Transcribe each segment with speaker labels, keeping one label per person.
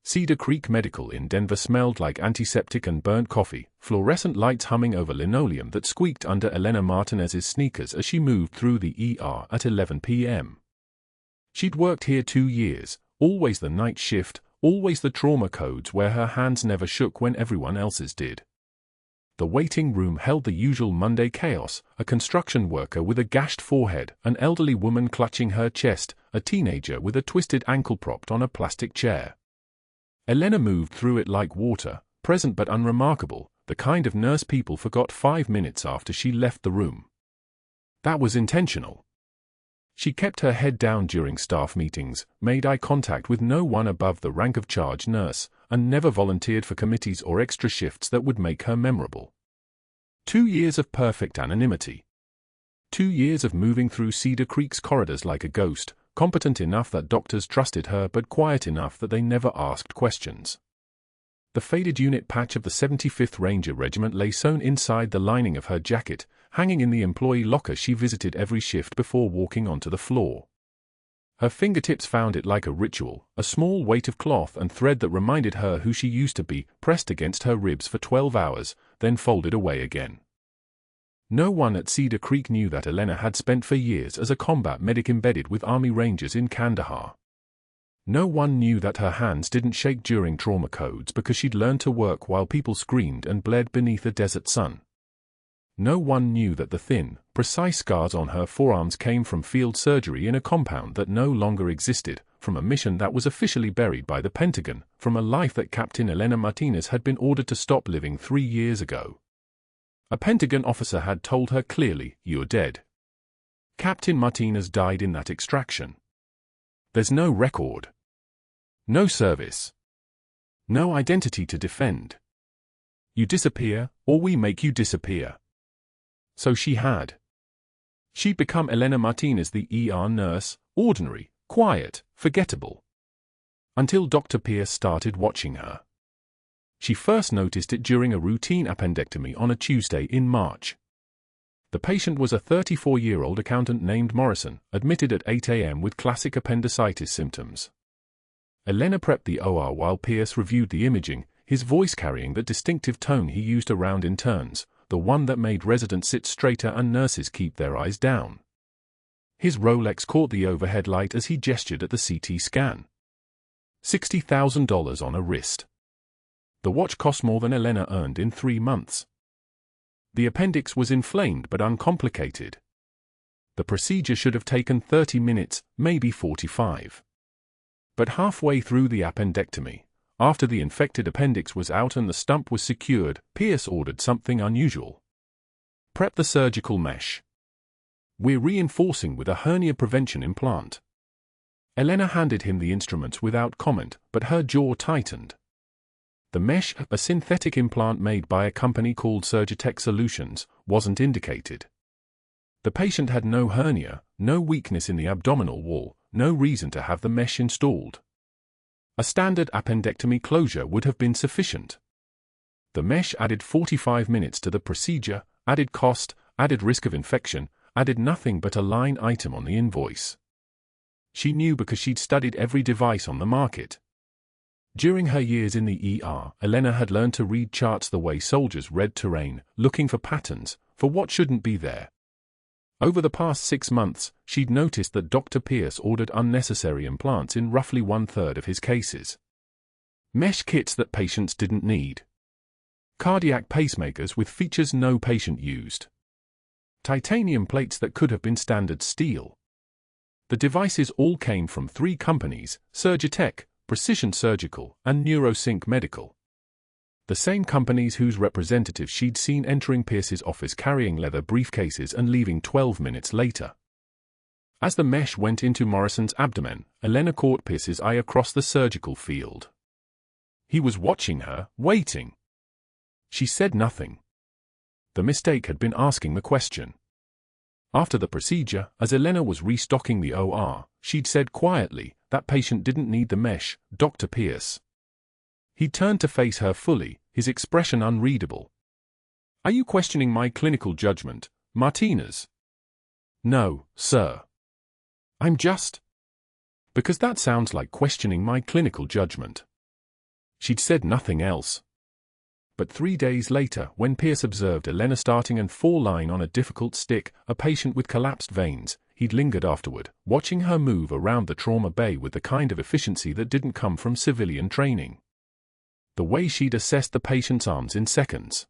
Speaker 1: Cedar Creek Medical in Denver smelled like antiseptic and burnt coffee, fluorescent lights humming over linoleum that squeaked under Elena Martinez's sneakers as she moved through the ER at 11 p.m. She'd worked here 2 years, always the night shift, always the trauma codes where her hands never shook when everyone else's did. The waiting room held the usual Monday chaos: a construction worker with a gashed forehead, an elderly woman clutching her chest, a teenager with a twisted ankle propped on a plastic chair. Elena moved through it like water, present but unremarkable, the kind of nurse people forgot 5 minutes after she left the room. That was intentional. She kept her head down during staff meetings, made eye contact with no one above the rank of charge nurse, and never volunteered for committees or extra shifts that would make her memorable. 2 years of perfect anonymity. 2 years of moving through Cedar Creek's corridors like a ghost, competent enough that doctors trusted her but quiet enough that they never asked questions. The faded unit patch of the 75th Ranger Regiment lay sewn inside the lining of her jacket, hanging in the employee locker she visited every shift before walking onto the floor. Her fingertips found it like a ritual, a small weight of cloth and thread that reminded her who she used to be, pressed against her ribs for 12 hours, then folded away again. No one at Cedar Creek knew that Elena had spent for years as a combat medic embedded with Army Rangers in Kandahar. No one knew that her hands didn't shake during trauma codes because she'd learned to work while people screamed and bled beneath a desert sun. No one knew that the thin, precise scars on her forearms came from field surgery in a compound that no longer existed, from a mission that was officially buried by the Pentagon, from a life that Captain Elena Martinez had been ordered to stop living 3 years ago. A Pentagon officer had told her clearly, "You're dead." Captain Martinez died in that extraction. There's no record. No service. No identity to defend. You disappear, or we make you disappear. So she had. She'd become Elena Martinez, the ER nurse, ordinary, quiet, forgettable. Until Dr. Pierce started watching her. She first noticed it during a routine appendectomy on a Tuesday in March. The patient was a 34-year-old accountant named Morrison, admitted at 8 a.m. with classic appendicitis symptoms. Elena prepped the OR while Pierce reviewed the imaging, his voice carrying the distinctive tone he used around interns, the one that made residents sit straighter and nurses keep their eyes down. His Rolex caught the overhead light as he gestured at the CT scan. $60,000 on a wrist. The watch cost more than Elena earned in 3 months. The appendix was inflamed but uncomplicated. The procedure should have taken 30 minutes, maybe 45. But halfway through the appendectomy, after the infected appendix was out and the stump was secured, Pierce ordered something unusual. Prep the surgical mesh. We're reinforcing with a hernia prevention implant. Elena handed him the instruments without comment, but her jaw tightened. The mesh, a synthetic implant made by a company called Surgitech Solutions, wasn't indicated. The patient had no hernia, no weakness in the abdominal wall, no reason to have the mesh installed. A standard appendectomy closure would have been sufficient. The mesh added 45 minutes to the procedure, added cost, added risk of infection, added nothing but a line item on the invoice. She knew because she'd studied every device on the market. During her years in the ER, Elena had learned to read charts the way soldiers read terrain, looking for patterns, for what shouldn't be there. Over the past 6 months, she'd noticed that Dr. Pierce ordered unnecessary implants in roughly 1/3 of his cases. Mesh kits that patients didn't need. Cardiac pacemakers with features no patient used. Titanium plates that could have been standard steel. The devices all came from 3 companies: Surgitech, Precision Surgical, and NeuroSync Medical. The same companies whose representatives she'd seen entering Pierce's office carrying leather briefcases and leaving 12 minutes later. As the mesh went into Morrison's abdomen, Elena caught Pierce's eye across the surgical field. He was watching her, waiting. She said nothing. The mistake had been asking the question. After the procedure, as Elena was restocking the OR, she'd said quietly, "That patient didn't need the mesh, Dr. Pierce." He turned to face her fully, his expression unreadable. "Are you questioning my clinical judgment, Martinez?" "No, sir. I'm just..." "Because that sounds like questioning my clinical judgment." She'd said nothing else. But 3 days later, when Pierce observed Elena starting and lying on a difficult stick, a patient with collapsed veins, he'd lingered afterward, watching her move around the trauma bay with the kind of efficiency that didn't come from civilian training. The way she'd assessed the patient's arms in seconds.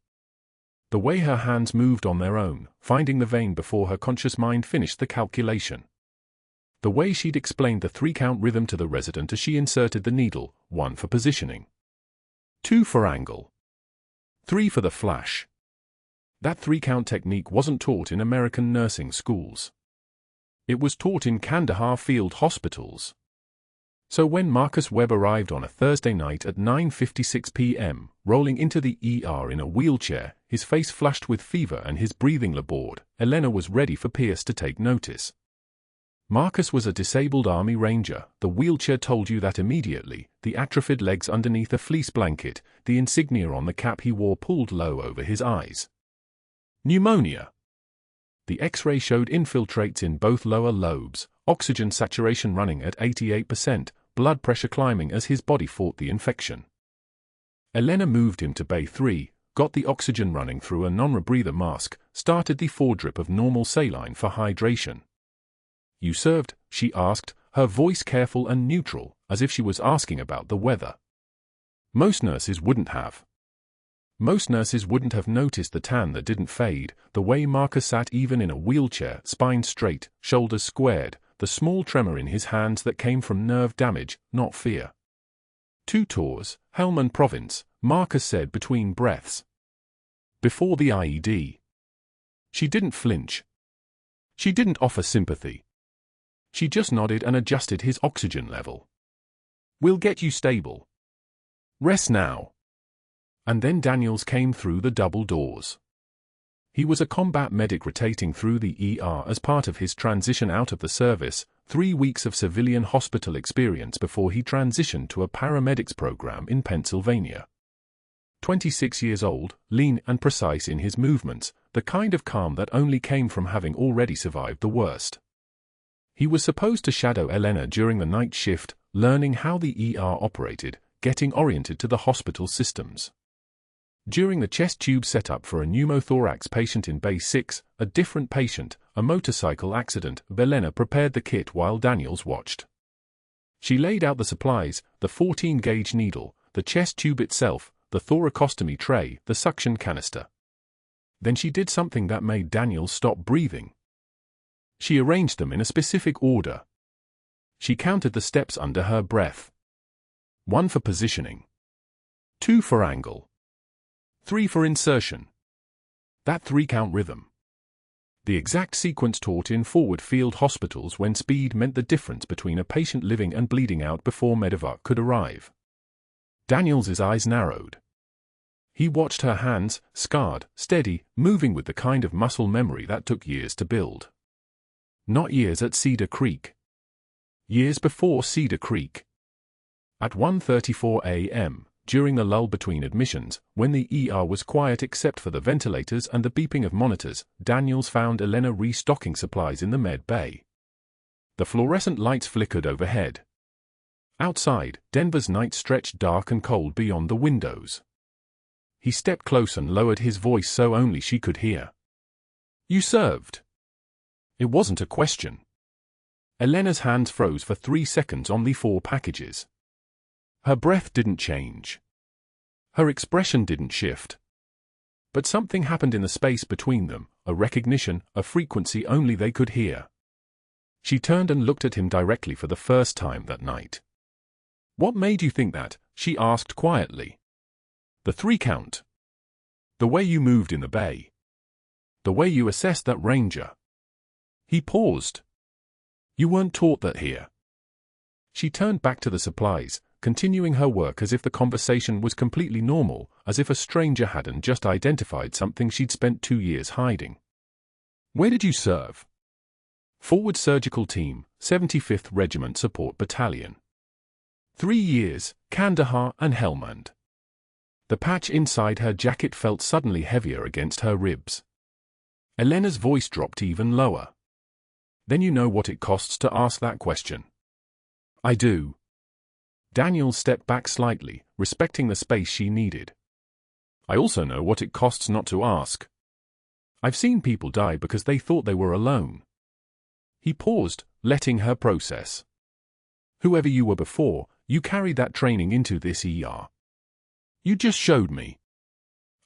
Speaker 1: The way her hands moved on their own, finding the vein before her conscious mind finished the calculation. The way she'd explained the 3-count rhythm to the resident as she inserted the needle, 1 for positioning, 2 for angle, 3 for the flash. That 3-count technique wasn't taught in American nursing schools. It was taught in Kandahar field hospitals. So when Marcus Webb arrived on a Thursday night at 9:56 p.m., rolling into the ER in a wheelchair, his face flushed with fever and his breathing labored, Elena was ready for Pierce to take notice. Marcus was a disabled Army Ranger. The wheelchair told you that immediately, the atrophied legs underneath a fleece blanket, the insignia on the cap he wore pulled low over his eyes. Pneumonia. The X-ray showed infiltrates in both lower lobes, oxygen saturation running at 88%, blood pressure climbing as his body fought the infection. Elena moved him to Bay 3, got the oxygen running through a non-rebreather mask, started the 4-drip of normal saline for hydration. "You served?" she asked, her voice careful and neutral, as if she was asking about the weather. Most nurses wouldn't have. Most nurses wouldn't have noticed the tan that didn't fade, the way Marcus sat even in a wheelchair, spine straight, shoulders squared, the small tremor in his hands that came from nerve damage, not fear. 2 tours, Helmand Province, Marcus said between breaths. Before the IED. She didn't flinch. She didn't offer sympathy. She just nodded and adjusted his oxygen level. "We'll get you stable. Rest now." And then Daniels came through the double doors. He was a combat medic rotating through the ER as part of his transition out of the service, 3 weeks of civilian hospital experience before he transitioned to a paramedics program in Pennsylvania. 26 years old, lean and precise in his movements, the kind of calm that only came from having already survived the worst. He was supposed to shadow Elena during the night shift, learning how the ER operated, getting oriented to the hospital systems. During the chest tube setup for a pneumothorax patient in Bay 6, a different patient, a motorcycle accident, Elena prepared the kit while Daniels watched. She laid out the supplies, the 14-gauge needle, the chest tube itself, the thoracostomy tray, the suction canister. Then she did something that made Daniels stop breathing. She arranged them in a specific order. She counted the steps under her breath. 1 for positioning. 2 for angle. 3 for insertion. That 3-count rhythm. The exact sequence taught in forward field hospitals when speed meant the difference between a patient living and bleeding out before medevac could arrive. Daniels's eyes narrowed. He watched her hands, scarred, steady, moving with the kind of muscle memory that took years to build. Not years at Cedar Creek. Years before Cedar Creek. At 1:34 a.m., during the lull between admissions, when the ER was quiet except for the ventilators and the beeping of monitors, Daniels found Elena restocking supplies in the med bay. The fluorescent lights flickered overhead. Outside, Denver's night stretched dark and cold beyond the windows. He stepped close and lowered his voice so only she could hear. "You served." It wasn't a question. Elena's hands froze for 3 seconds on the 4 packages. Her breath didn't change. Her expression didn't shift. But something happened in the space between them, a recognition, a frequency only they could hear. She turned and looked at him directly for the first time that night. "What made you think that?" she asked quietly. "The 3-count. The way you moved in the bay. The way you assessed that ranger." He paused. "You weren't taught that here." She turned back to the supplies, continuing her work as if the conversation was completely normal, as if a stranger hadn't just identified something she'd spent 2 years hiding. "Where did you serve?" "Forward Surgical Team, 75th Regiment Support Battalion. 3 years, Kandahar and Helmand." The patch inside her jacket felt suddenly heavier against her ribs. Elena's voice dropped even lower. "Then you know what it costs to ask that question." "I do." Daniels stepped back slightly, respecting the space she needed. I also know what it costs not to ask. I've seen people die because they thought they were alone. He paused, letting her process. Whoever you were before, you carried that training into this ER. You just showed me.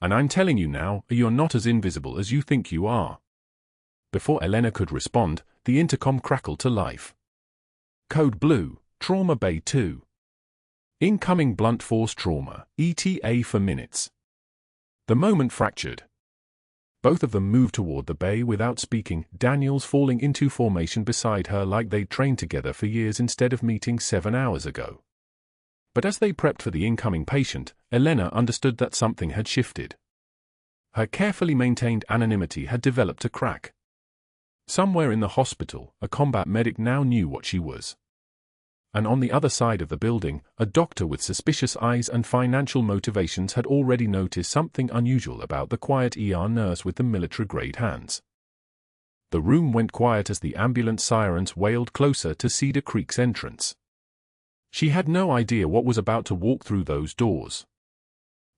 Speaker 1: And I'm telling you now, you're not as invisible as you think you are. Before Elena could respond, the intercom crackled to life. Code Blue, Trauma Bay 2. Incoming blunt force trauma, ETA for minutes. The moment fractured. Both of them moved toward the bay without speaking, Daniels falling into formation beside her like they'd trained together for years instead of meeting 7 hours ago. But as they prepped for the incoming patient, Elena understood that something had shifted. Her carefully maintained anonymity had developed a crack. Somewhere in the hospital, a combat medic now knew what she was. And on the other side of the building, a doctor with suspicious eyes and financial motivations had already noticed something unusual about the quiet ER nurse with the military-grade hands. The room went quiet as the ambulance sirens wailed closer to Cedar Creek's entrance. She had no idea what was about to walk through those doors.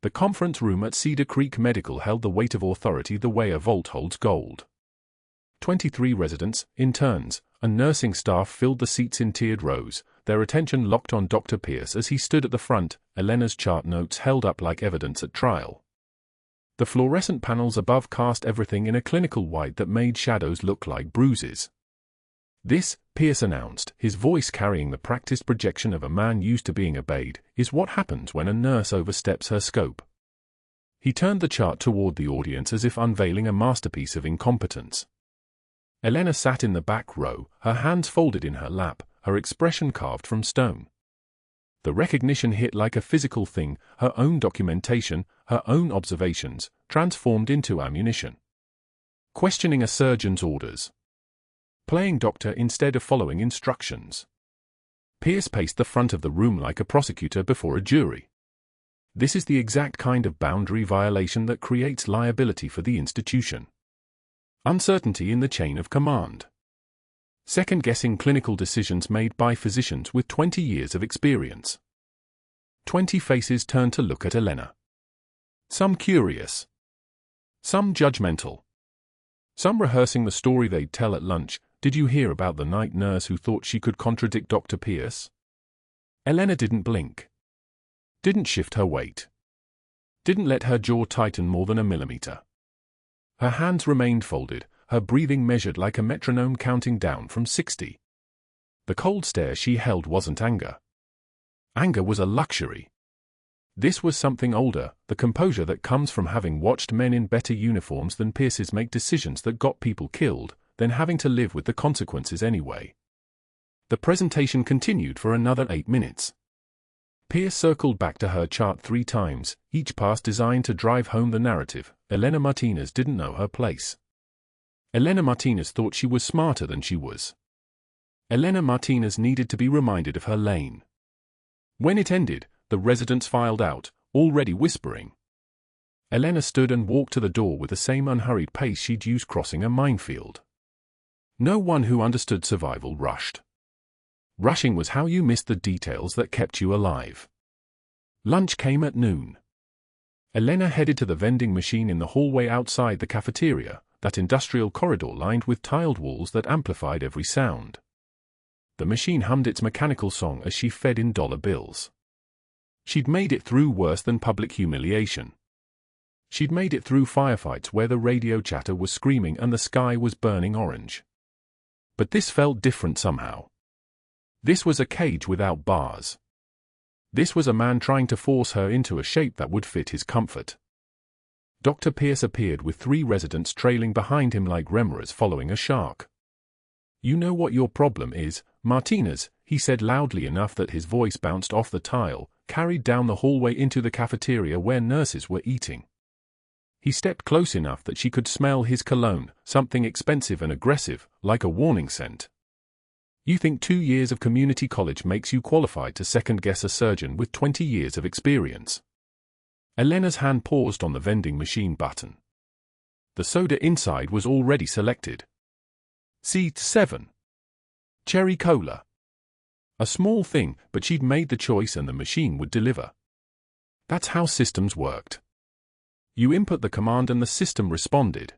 Speaker 1: The conference room at Cedar Creek Medical held the weight of authority the way a vault holds gold. 23 residents, interns, and nursing staff filled the seats in tiered rows, their attention locked on Dr. Pierce as he stood at the front, Elena's chart notes held up like evidence at trial. The fluorescent panels above cast everything in a clinical white that made shadows look like bruises. This, Pierce announced, his voice carrying the practiced projection of a man used to being obeyed, is what happens when a nurse oversteps her scope. He turned the chart toward the audience as if unveiling a masterpiece of incompetence. Elena sat in the back row, her hands folded in her lap, her expression carved from stone. The recognition hit like a physical thing, her own documentation, her own observations, transformed into ammunition. Questioning a surgeon's orders. Playing doctor instead of following instructions. Pierce paced the front of the room like a prosecutor before a jury. This is the exact kind of boundary violation that creates liability for the institution. Uncertainty in the chain of command. Second-guessing clinical decisions made by physicians with 20 years of experience. 20 faces turned to look at Elena. Some curious. Some judgmental. Some rehearsing the story they'd tell at lunch. Did you hear about the night nurse who thought she could contradict Dr. Pierce? Elena didn't blink. Didn't shift her weight. Didn't let her jaw tighten more than a millimeter. Her hands remained folded, her breathing measured like a metronome counting down from 60. The cold stare she held wasn't anger. Anger was a luxury. This was something older, the composure that comes from having watched men in better uniforms than Pierce's make decisions that got people killed, then having to live with the consequences anyway. The presentation continued for another 8 minutes. Pierce circled back to her chart 3 times, each pass designed to drive home the narrative. Elena Martinez didn't know her place. Elena Martinez thought she was smarter than she was. Elena Martinez needed to be reminded of her lane. When it ended, the residents filed out, already whispering. Elena stood and walked to the door with the same unhurried pace she'd used crossing a minefield. No one who understood survival rushed. Rushing was how you missed the details that kept you alive. Lunch came at noon. Elena headed to the vending machine in the hallway outside the cafeteria, that industrial corridor lined with tiled walls that amplified every sound. The machine hummed its mechanical song as she fed in dollar bills. She'd made it through worse than public humiliation. She'd made it through firefights where the radio chatter was screaming and the sky was burning orange. But this felt different somehow. This was a cage without bars. This was a man trying to force her into a shape that would fit his comfort. Dr. Pierce appeared with 3 residents trailing behind him like remoras following a shark. You know what your problem is, Martinez, he said loudly enough that his voice bounced off the tile, carried down the hallway into the cafeteria where nurses were eating. He stepped close enough that she could smell his cologne, something expensive and aggressive, like a warning scent. You think 2 years of community college makes you qualified to second-guess a surgeon with 20 years of experience? Elena's hand paused on the vending machine button. The soda inside was already selected. Seat 7. Cherry Cola. A small thing, but she'd made the choice and the machine would deliver. That's how systems worked. You input the command and the system responded.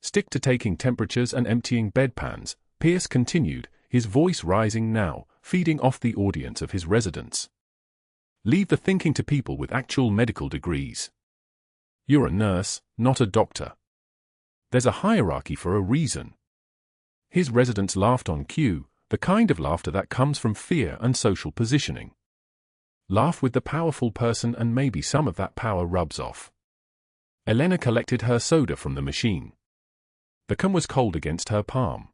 Speaker 1: Stick to taking temperatures and emptying bedpans, Pierce continued, his voice rising now, feeding off the audience of his residents. Leave the thinking to people with actual medical degrees. You're a nurse, not a doctor. There's a hierarchy for a reason. His residents laughed on cue, the kind of laughter that comes from fear and social positioning. Laugh with the powerful person and maybe some of that power rubs off. Elena collected her soda from the machine. The can was cold against her palm.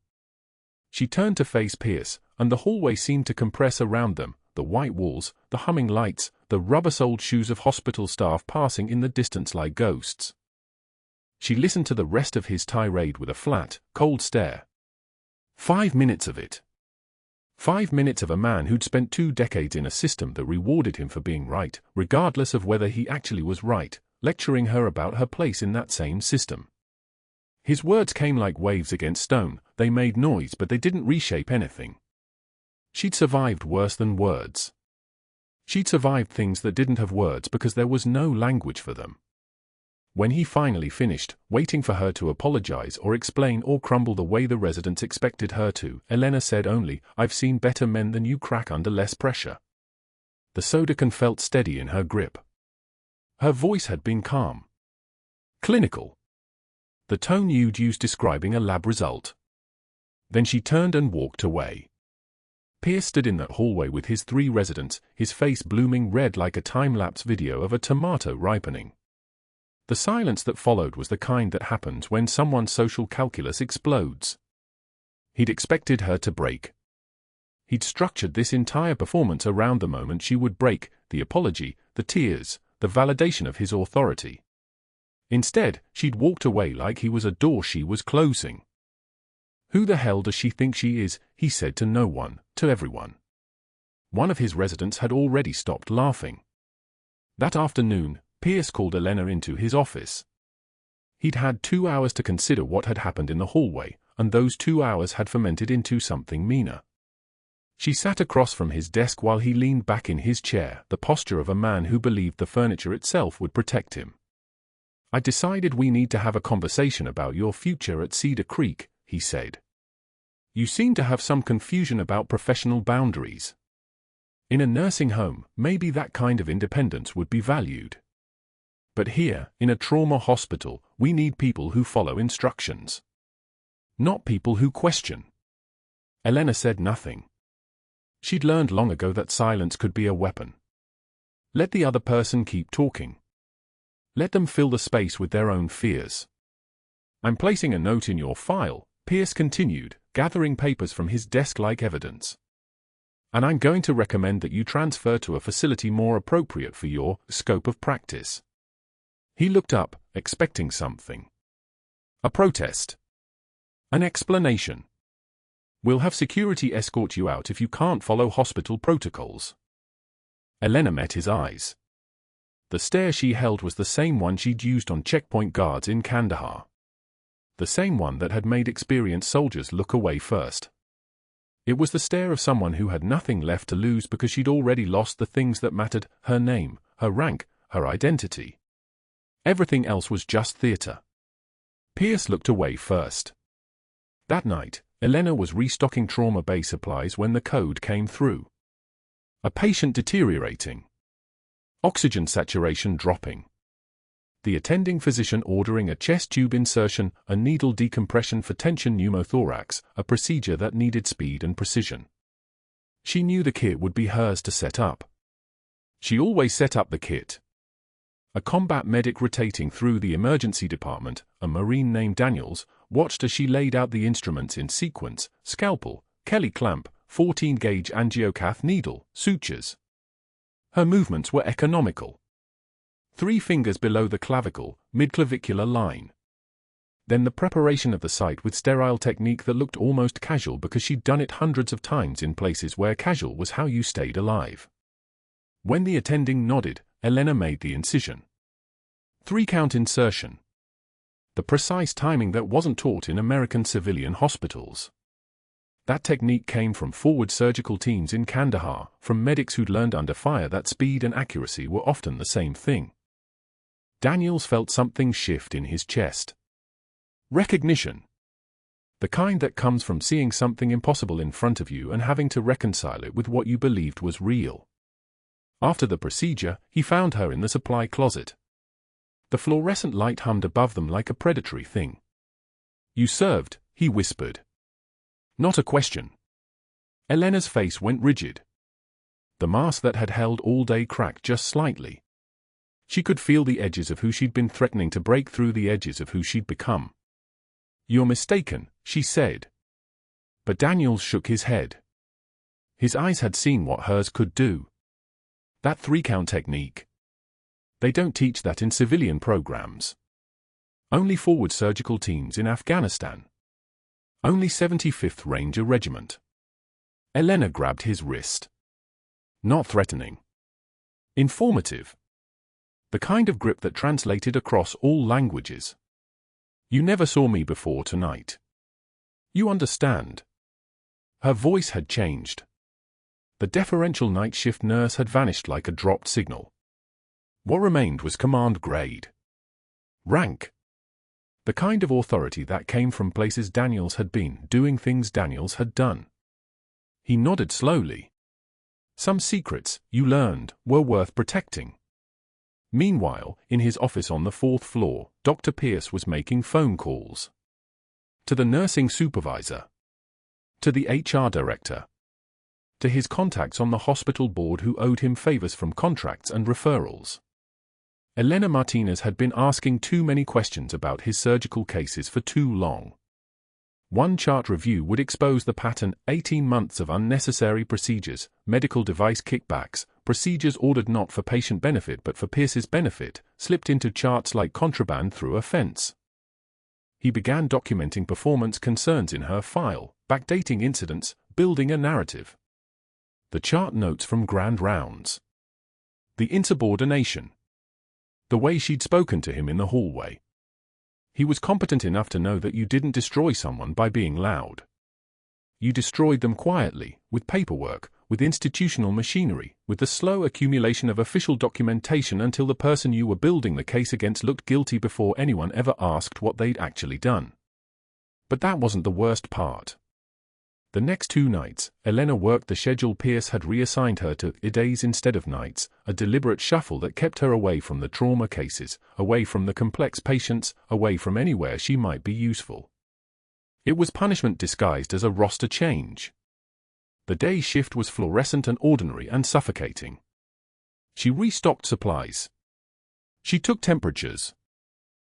Speaker 1: She turned to face Pierce, and the hallway seemed to compress around them, the white walls, the humming lights, the rubber-soled shoes of hospital staff passing in the distance like ghosts. She listened to the rest of his tirade with a flat, cold stare. 5 minutes of it. 5 minutes of a man who'd spent 2 decades in a system that rewarded him for being right, regardless of whether he actually was right, lecturing her about her place in that same system. His words came like waves against stone, they made noise but they didn't reshape anything. She'd survived worse than words. She'd survived things that didn't have words because there was no language for them. When he finally finished, waiting for her to apologize or explain or crumble the way the residents expected her to, Elena said only, "I've seen better men than you crack under less pressure." The soda can felt steady in her grip. Her voice had been calm. Clinical. The tone you'd use describing a lab result. Then she turned and walked away. Pierce stood in that hallway with his 3 residents, his face blooming red like a time-lapse video of a tomato ripening. The silence that followed was the kind that happens when someone's social calculus explodes. He'd expected her to break. He'd structured this entire performance around the moment she would break, the apology, the tears, the validation of his authority. Instead, she'd walked away like he was a door she was closing. "Who the hell does she think she is?" he said to no one, to everyone. One of his residents had already stopped laughing. That afternoon, Pierce called Elena into his office. He'd had 2 hours to consider what had happened in the hallway, and those 2 hours had fermented into something meaner. She sat across from his desk while he leaned back in his chair, the posture of a man who believed the furniture itself would protect him. "I decided we need to have a conversation about your future at Cedar Creek," he said. "You seem to have some confusion about professional boundaries. In a nursing home, maybe that kind of independence would be valued. But here, in a trauma hospital, we need people who follow instructions. Not people who question." Elena said nothing. She'd learned long ago that silence could be a weapon. Let the other person keep talking. Let them fill the space with their own fears. "I'm placing a note in your file," Pierce continued, gathering papers from his desk like evidence. "And I'm going to recommend that you transfer to a facility more appropriate for your scope of practice." He looked up, expecting something. A protest. An explanation. "We'll have security escort you out if you can't follow hospital protocols." Elena met his eyes. The stare she held was the same one she'd used on checkpoint guards in Kandahar. The same one that had made experienced soldiers look away first. It was the stare of someone who had nothing left to lose because she'd already lost the things that mattered, her name, her rank, her identity. Everything else was just theater. Pierce looked away first. That night, Elena was restocking trauma bay supplies when the code came through. A patient deteriorating. Oxygen saturation dropping. The attending physician ordering a chest tube insertion, a needle decompression for tension pneumothorax, a procedure that needed speed and precision. She knew the kit would be hers to set up. She always set up the kit. A combat medic rotating through the emergency department, a Marine named Daniels, watched as she laid out the instruments in sequence: scalpel, Kelly clamp, 14-gauge angiocath needle, sutures. Her movements were economical. 3 fingers below the clavicle, midclavicular line. Then the preparation of the site with sterile technique that looked almost casual because she'd done it hundreds of times in places where casual was how you stayed alive. When the attending nodded, Elena made the incision. 3-count insertion. The precise timing that wasn't taught in American civilian hospitals. That technique came from forward surgical teams in Kandahar, from medics who'd learned under fire that speed and accuracy were often the same thing. Daniels felt something shift in his chest. Recognition. The kind that comes from seeing something impossible in front of you and having to reconcile it with what you believed was real. After the procedure, he found her in the supply closet. The fluorescent light hummed above them like a predatory thing. "You served," he whispered. "Not a question." Elena's face went rigid. The mask that had held all day cracked just slightly. She could feel the edges of who she'd been threatening to break through the edges of who she'd become. "You're mistaken," she said. But Daniels shook his head. His eyes had seen what hers could do. That 3-count technique. They don't teach that in civilian programs. Only forward surgical teams in Afghanistan. Only 75th Ranger Regiment. Elena grabbed his wrist. Not threatening. Informative. The kind of grip that translated across all languages. "You never saw me before tonight. You understand." Her voice had changed. The deferential night shift nurse had vanished like a dropped signal. What remained was command grade. Rank. The kind of authority that came from places Daniels had been, doing things Daniels had done. He nodded slowly. Some secrets, you learned, were worth protecting. Meanwhile, in his office on the 4th floor, Dr. Pierce was making phone calls. To the nursing supervisor. To the HR director. To his contacts on the hospital board who owed him favors from contracts and referrals. Elena Martinez had been asking too many questions about his surgical cases for too long. One chart review would expose the pattern: 18 months of unnecessary procedures, medical device kickbacks, procedures ordered not for patient benefit but for Pierce's benefit, slipped into charts like contraband through a fence. He began documenting performance concerns in her file, backdating incidents, building a narrative. The chart notes from grand rounds. The insubordination. The way she'd spoken to him in the hallway. He was competent enough to know that you didn't destroy someone by being loud. You destroyed them quietly, with paperwork, with institutional machinery, with the slow accumulation of official documentation until the person you were building the case against looked guilty before anyone ever asked what they'd actually done. But that wasn't the worst part. The next 2 nights, Elena worked the schedule Pierce had reassigned her to, days instead of nights, a deliberate shuffle that kept her away from the trauma cases, away from the complex patients, away from anywhere she might be useful. It was punishment disguised as a roster change. The day shift was fluorescent and ordinary and suffocating. She restocked supplies. She took temperatures.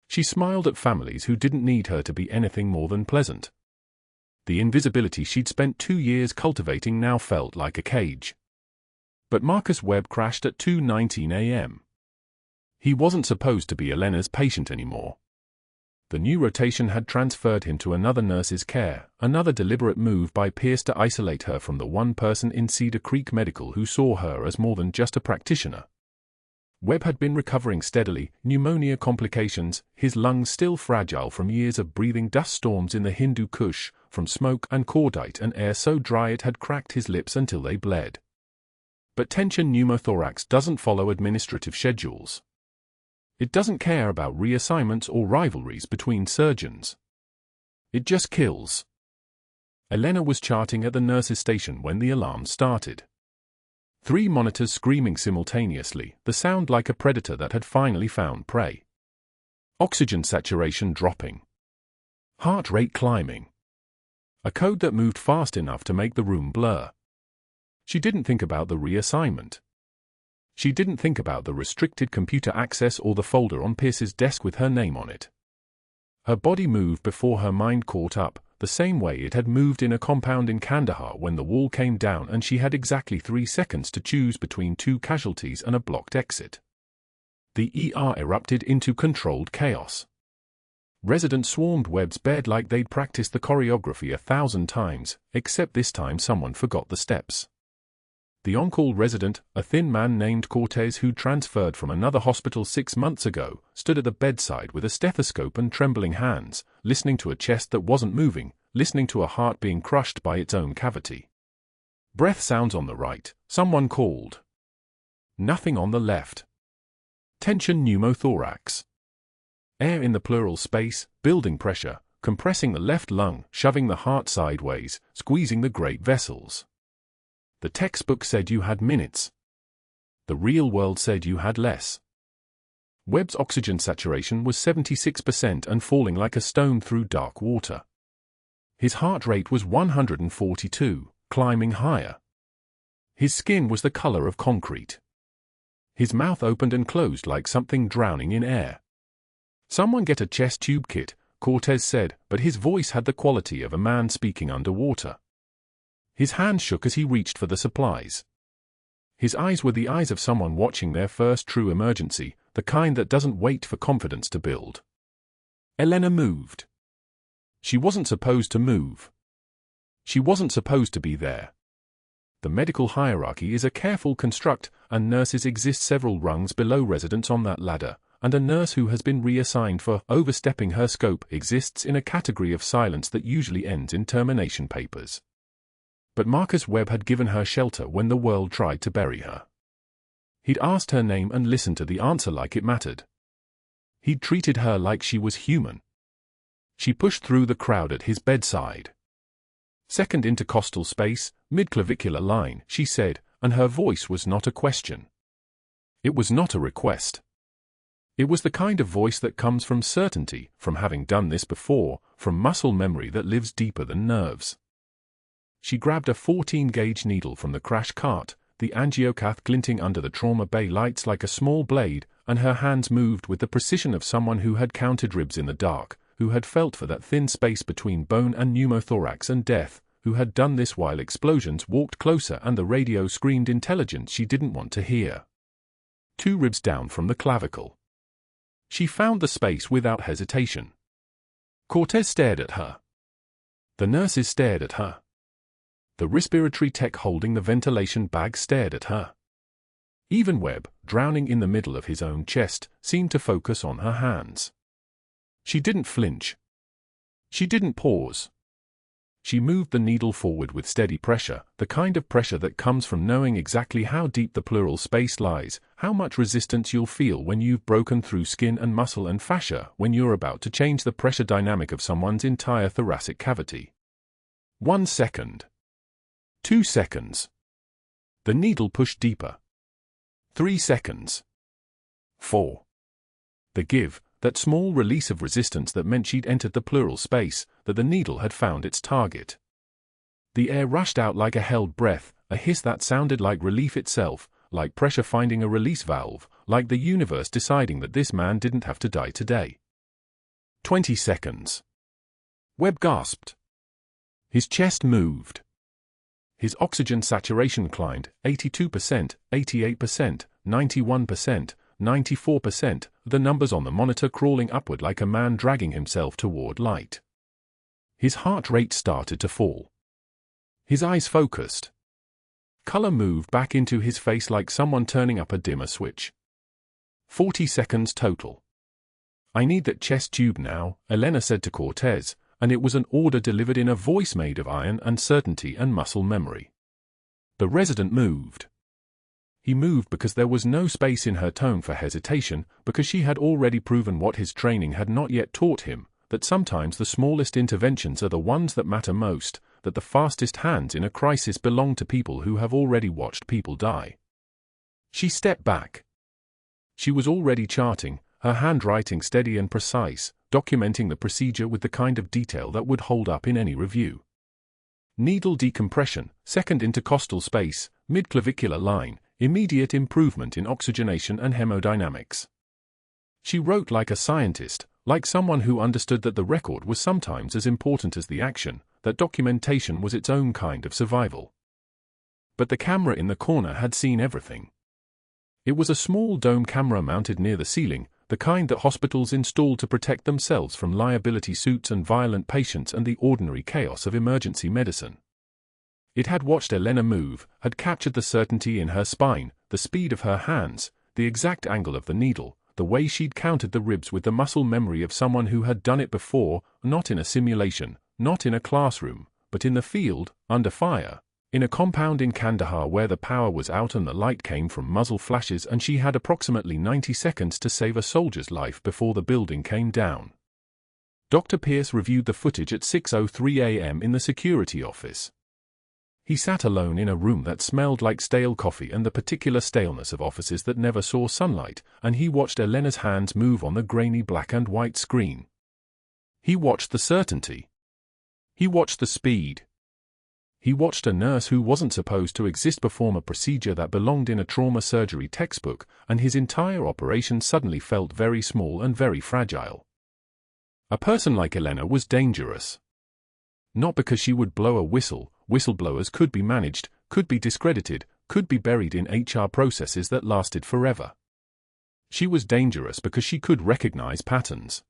Speaker 1: She smiled at families who didn't need her to be anything more than pleasant. The invisibility she'd spent 2 years cultivating now felt like a cage. But Marcus Webb crashed at 2:19 a.m. He wasn't supposed to be Elena's patient anymore. The new rotation had transferred him to another nurse's care, another deliberate move by Pierce to isolate her from the one person in Cedar Creek Medical who saw her as more than just a practitioner. Webb had been recovering steadily, pneumonia complications, his lungs still fragile from years of breathing dust storms in the Hindu Kush, from smoke and cordite and air so dry it had cracked his lips until they bled. But tension pneumothorax doesn't follow administrative schedules. It doesn't care about reassignments or rivalries between surgeons. It just kills. Elena was charting at the nurse's station when the alarm started. 3 monitors screaming simultaneously, the sound like a predator that had finally found prey. Oxygen saturation dropping. Heart rate climbing. A code that moved fast enough to make the room blur. She didn't think about the reassignment. She didn't think about the restricted computer access or the folder on Pierce's desk with her name on it. Her body moved before her mind caught up, the same way it had moved in a compound in Kandahar when the wall came down and she had exactly 3 seconds to choose between 2 casualties and a blocked exit. The ER erupted into controlled chaos. Residents swarmed Webb's bed like they'd practiced the choreography 1,000 times, except this time someone forgot the steps. The on-call resident, a thin man named Cortez who'd transferred from another hospital 6 months ago, stood at the bedside with a stethoscope and trembling hands, listening to a chest that wasn't moving, listening to a heart being crushed by its own cavity. Breath sounds on the right, someone called. Nothing on the left. Tension pneumothorax. Air in the pleural space, building pressure, compressing the left lung, shoving the heart sideways, squeezing the great vessels. The textbook said you had minutes. The real world said you had less. Webb's oxygen saturation was 76% and falling like a stone through dark water. His heart rate was 142, climbing higher. His skin was the color of concrete. His mouth opened and closed like something drowning in air. "Someone get a chest tube kit," Cortez said, but his voice had the quality of a man speaking underwater. His hands shook as he reached for the supplies. His eyes were the eyes of someone watching their first true emergency, the kind that doesn't wait for confidence to build. Elena moved. She wasn't supposed to move. She wasn't supposed to be there. The medical hierarchy is a careful construct, and nurses exist several rungs below residents on that ladder, and a nurse who has been reassigned for overstepping her scope exists in a category of silence that usually ends in termination papers. But Marcus Webb had given her shelter when the world tried to bury her. He'd asked her name and listened to the answer like it mattered. He'd treated her like she was human. She pushed through the crowd at his bedside. "Second intercostal space, midclavicular line," she said, and her voice was not a question. It was not a request. It was the kind of voice that comes from certainty, from having done this before, from muscle memory that lives deeper than nerves. She grabbed a 14-gauge needle from the crash cart, the angiocath glinting under the trauma bay lights like a small blade, and her hands moved with the precision of someone who had counted ribs in the dark, who had felt for that thin space between bone and pneumothorax and death, who had done this while explosions walked closer and the radio screamed intelligence she didn't want to hear. 2 ribs down from the clavicle. She found the space without hesitation. Cortez stared at her. The nurses stared at her. The respiratory tech holding the ventilation bag stared at her. Even Webb, drowning in the middle of his own chest, seemed to focus on her hands. She didn't flinch. She didn't pause. She moved the needle forward with steady pressure, the kind of pressure that comes from knowing exactly how deep the pleural space lies, how much resistance you'll feel when you've broken through skin and muscle and fascia, when you're about to change the pressure dynamic of someone's entire thoracic cavity. 1 second. 2 seconds. The needle pushed deeper. 3 seconds. 4. The give, that small release of resistance that meant she'd entered the pleural space, that the needle had found its target. The air rushed out like a held breath, a hiss that sounded like relief itself, like pressure finding a release valve, like the universe deciding that this man didn't have to die today. 20 seconds. Webb gasped. His chest moved. His oxygen saturation climbed, 82%, 88%, 91%, 94%, the numbers on the monitor crawling upward like a man dragging himself toward light. His heart rate started to fall. His eyes focused. Color moved back into his face like someone turning up a dimmer switch. 40 seconds total. "I need that chest tube now," Elena said to Cortez, and it was an order delivered in a voice made of iron and certainty and muscle memory. The resident moved. He moved because there was no space in her tone for hesitation, because she had already proven what his training had not yet taught him, that sometimes the smallest interventions are the ones that matter most, that the fastest hands in a crisis belong to people who have already watched people die. She stepped back. She was already charting, her handwriting steady and precise, documenting the procedure with the kind of detail that would hold up in any review. Needle decompression, second intercostal space, midclavicular line, immediate improvement in oxygenation and hemodynamics. She wrote like a scientist, like someone who understood that the record was sometimes as important as the action, that documentation was its own kind of survival. But the camera in the corner had seen everything. It was a small dome camera mounted near the ceiling, the kind that hospitals install to protect themselves from liability suits and violent patients and the ordinary chaos of emergency medicine. It had watched Elena move, had captured the certainty in her spine, the speed of her hands, the exact angle of the needle, the way she'd counted the ribs with the muscle memory of someone who had done it before, not in a simulation, not in a classroom, but in the field, under fire. In a compound in Kandahar where the power was out and the light came from muzzle flashes, and she had approximately 90 seconds to save a soldier's life before the building came down. Dr. Pierce reviewed the footage at 6:03 a.m. in the security office. He sat alone in a room that smelled like stale coffee and the particular staleness of offices that never saw sunlight, and he watched Elena's hands move on the grainy black and white screen. He watched the certainty. He watched the speed. He watched a nurse who wasn't supposed to exist perform a procedure that belonged in a trauma surgery textbook, and his entire operation suddenly felt very small and very fragile. A person like Elena was dangerous. Not because she would blow a whistle. Whistleblowers could be managed, could be discredited, could be buried in HR processes that lasted forever. She was dangerous because she could recognize patterns.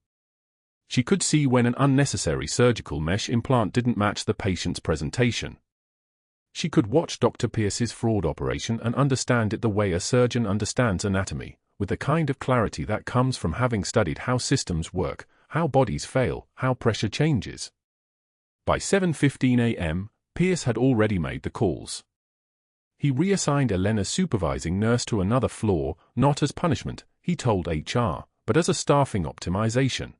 Speaker 1: She could see when an unnecessary surgical mesh implant didn't match the patient's presentation. She could watch Dr. Pierce's fraud operation and understand it the way a surgeon understands anatomy, with the kind of clarity that comes from having studied how systems work, how bodies fail, how pressure changes. By 7:15 a.m., Pierce had already made the calls. He reassigned Elena's supervising nurse to another floor, not as punishment, he told HR, but as a staffing optimization.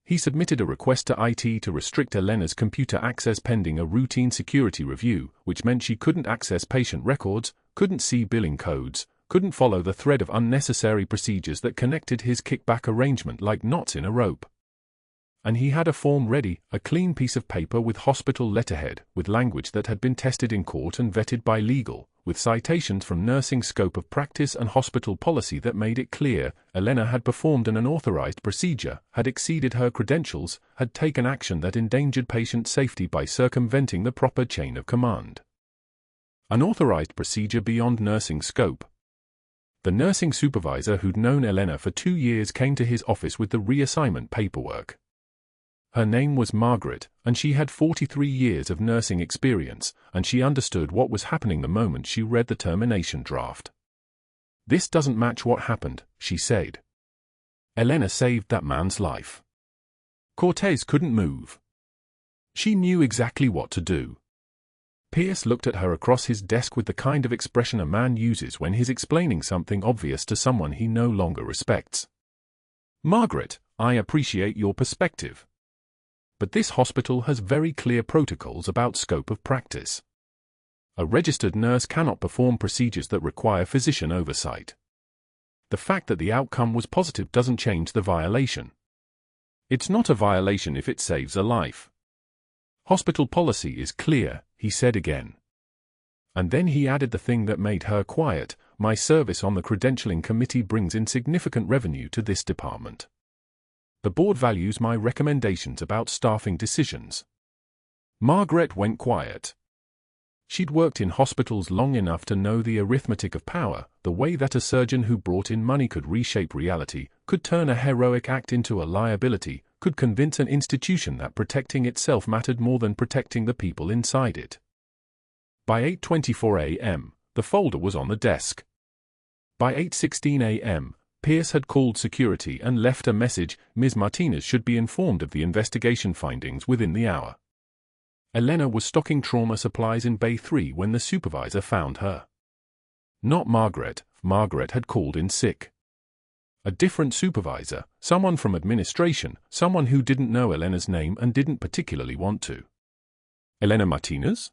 Speaker 1: He submitted a request to IT to restrict Elena's computer access pending a routine security review, which meant she couldn't access patient records, couldn't see billing codes, couldn't follow the thread of unnecessary procedures that connected his kickback arrangement like knots in a rope. And he had a form ready, a clean piece of paper with hospital letterhead, with language that had been tested in court and vetted by legal, with citations from nursing scope of practice and hospital policy that made it clear Elena had performed an unauthorized procedure, had exceeded her credentials, had taken action that endangered patient safety by circumventing the proper chain of command. Unauthorized procedure beyond nursing scope. The nursing supervisor who'd known Elena for 2 years came to his office with the reassignment paperwork. Her name was Margaret, and she had 43 years of nursing experience, and she understood what was happening the moment she read the termination draft. "This doesn't match what happened," she said. "Elena saved that man's life." Cortez couldn't move. She knew exactly what to do. Pierce looked at her across his desk with the kind of expression a man uses when he's explaining something obvious to someone he no longer respects. "Margaret, I appreciate your perspective. But this hospital has very clear protocols about scope of practice. A registered nurse cannot perform procedures that require physician oversight. The fact that the outcome was positive doesn't change the violation. It's not a violation if it saves a life. Hospital policy is clear," he said again. And then he added the thing that made her quiet: "My service on the credentialing committee brings in significant revenue to this department. The board values my recommendations about staffing decisions." Margaret went quiet. She'd worked in hospitals long enough to know the arithmetic of power, the way that a surgeon who brought in money could reshape reality, could turn a heroic act into a liability, could convince an institution that protecting itself mattered more than protecting the people inside it. By 8:24 a.m., the folder was on the desk. By 8:16 a.m., Pierce had called security and left a message: "Ms. Martinez should be informed of the investigation findings within the hour." Elena was stocking trauma supplies in Bay 3 when the supervisor found her. Not Margaret. Margaret had called in sick. A different supervisor, someone from administration, someone who didn't know Elena's name and didn't particularly want to. "Elena Martinez?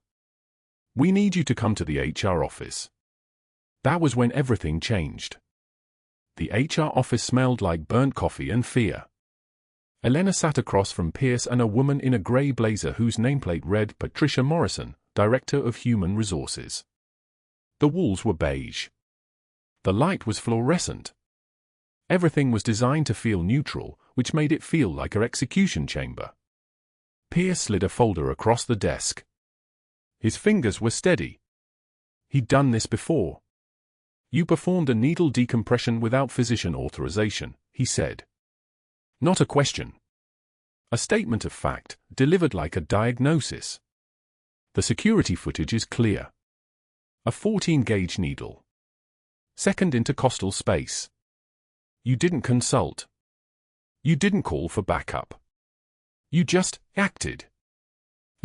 Speaker 1: We need you to come to the HR office." That was when everything changed. The HR office smelled like burnt coffee and fear. Elena sat across from Pierce and a woman in a grey blazer whose nameplate read Patricia Morrison, Director of Human Resources. The walls were beige. The light was fluorescent. Everything was designed to feel neutral, which made it feel like her execution chamber. Pierce slid a folder across the desk. His fingers were steady. He'd done this before. "You performed a needle decompression without physician authorization," he said. Not a question. A statement of fact, delivered like a diagnosis. The security footage is clear. A 14-gauge needle. Second intercostal space. You didn't consult. You didn't call for backup. You just acted.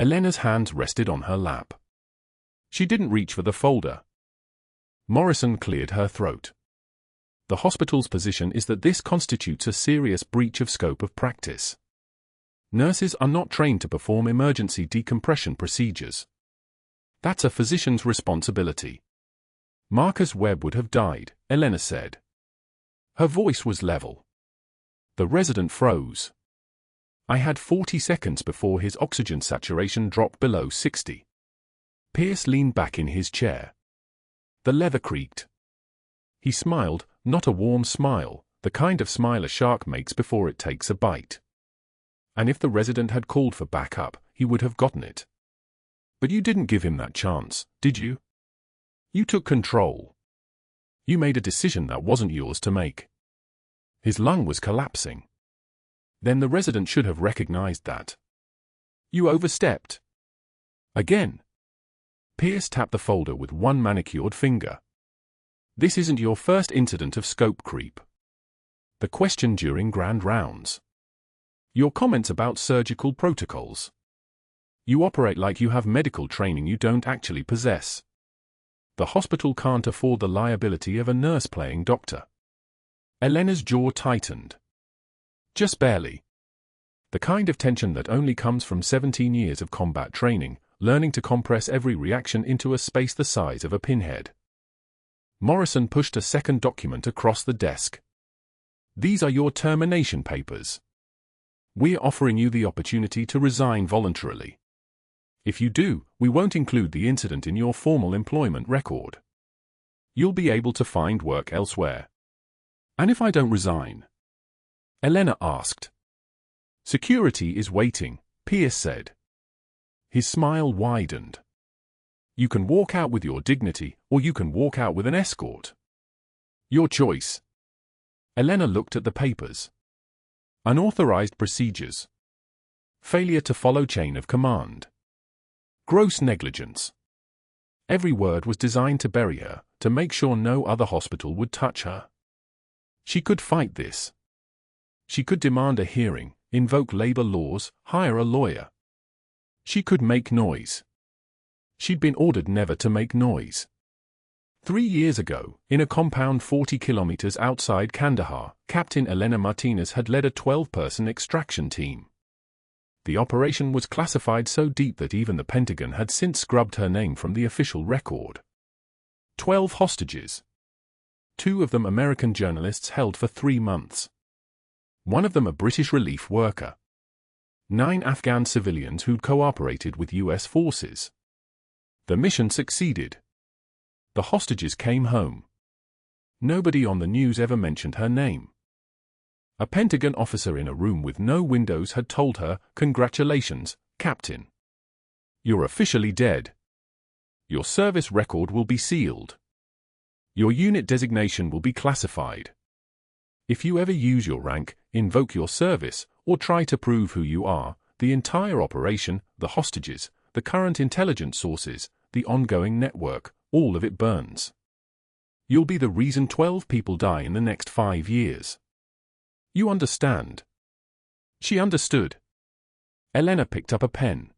Speaker 1: Elena's hands rested on her lap. She didn't reach for the folder. Morrison cleared her throat. The hospital's position is that this constitutes a serious breach of scope of practice. Nurses are not trained to perform emergency decompression procedures. That's a physician's responsibility. Marcus Webb would have died, Elena said. Her voice was level. The resident froze. I had 40 seconds before his oxygen saturation dropped below 60. Pierce leaned back in his chair. The leather creaked. He smiled, not a warm smile, the kind of smile a shark makes before it takes a bite. And if the resident had called for backup, he would have gotten it. But you didn't give him that chance, did you? You took control. You made a decision that wasn't yours to make. His lung was collapsing. Then the resident should have recognized that. You overstepped. Again. Pierce tapped the folder with one manicured finger. This isn't your first incident of scope creep. The question during grand rounds. Your comments about surgical protocols. You operate like you have medical training you don't actually possess. The hospital can't afford the liability of a nurse playing doctor. Elena's jaw tightened. Just barely. The kind of tension that only comes from 17 years of combat training, learning to compress every reaction into a space the size of a pinhead. Morrison pushed a second document across the desk. These are your termination papers. We're offering you the opportunity to resign voluntarily. If you do, we won't include the incident in your formal employment record. You'll be able to find work elsewhere. And if I don't resign? Elena asked. Security is waiting, Pierce said. His smile widened. You can walk out with your dignity, or you can walk out with an escort. Your choice. Elena looked at the papers. Unauthorized procedures. Failure to follow chain of command. Gross negligence. Every word was designed to bury her, to make sure no other hospital would touch her. She could fight this. She could demand a hearing, invoke labor laws, hire a lawyer. She could make noise. She'd been ordered never to make noise. 3 years ago, in a compound 40 kilometers outside Kandahar, Captain Elena Martinez had led a 12-person extraction team. The operation was classified so deep that even the Pentagon had since scrubbed her name from the official record. 12 hostages. 2 of them American journalists held for 3 months. 1 of them a British relief worker. 9 Afghan civilians who'd cooperated with US forces. The mission succeeded. The hostages came home. Nobody on the news ever mentioned her name. A Pentagon officer in a room with no windows had told her, "Congratulations, Captain. You're officially dead. Your service record will be sealed. Your unit designation will be classified. If you ever use your rank, invoke your service, or try to prove who you are, the entire operation, the hostages, the current intelligence sources, the ongoing network, all of it burns. You'll be the reason 12 people die in the next 5 years. You understand?" She understood. Elena picked up a pen.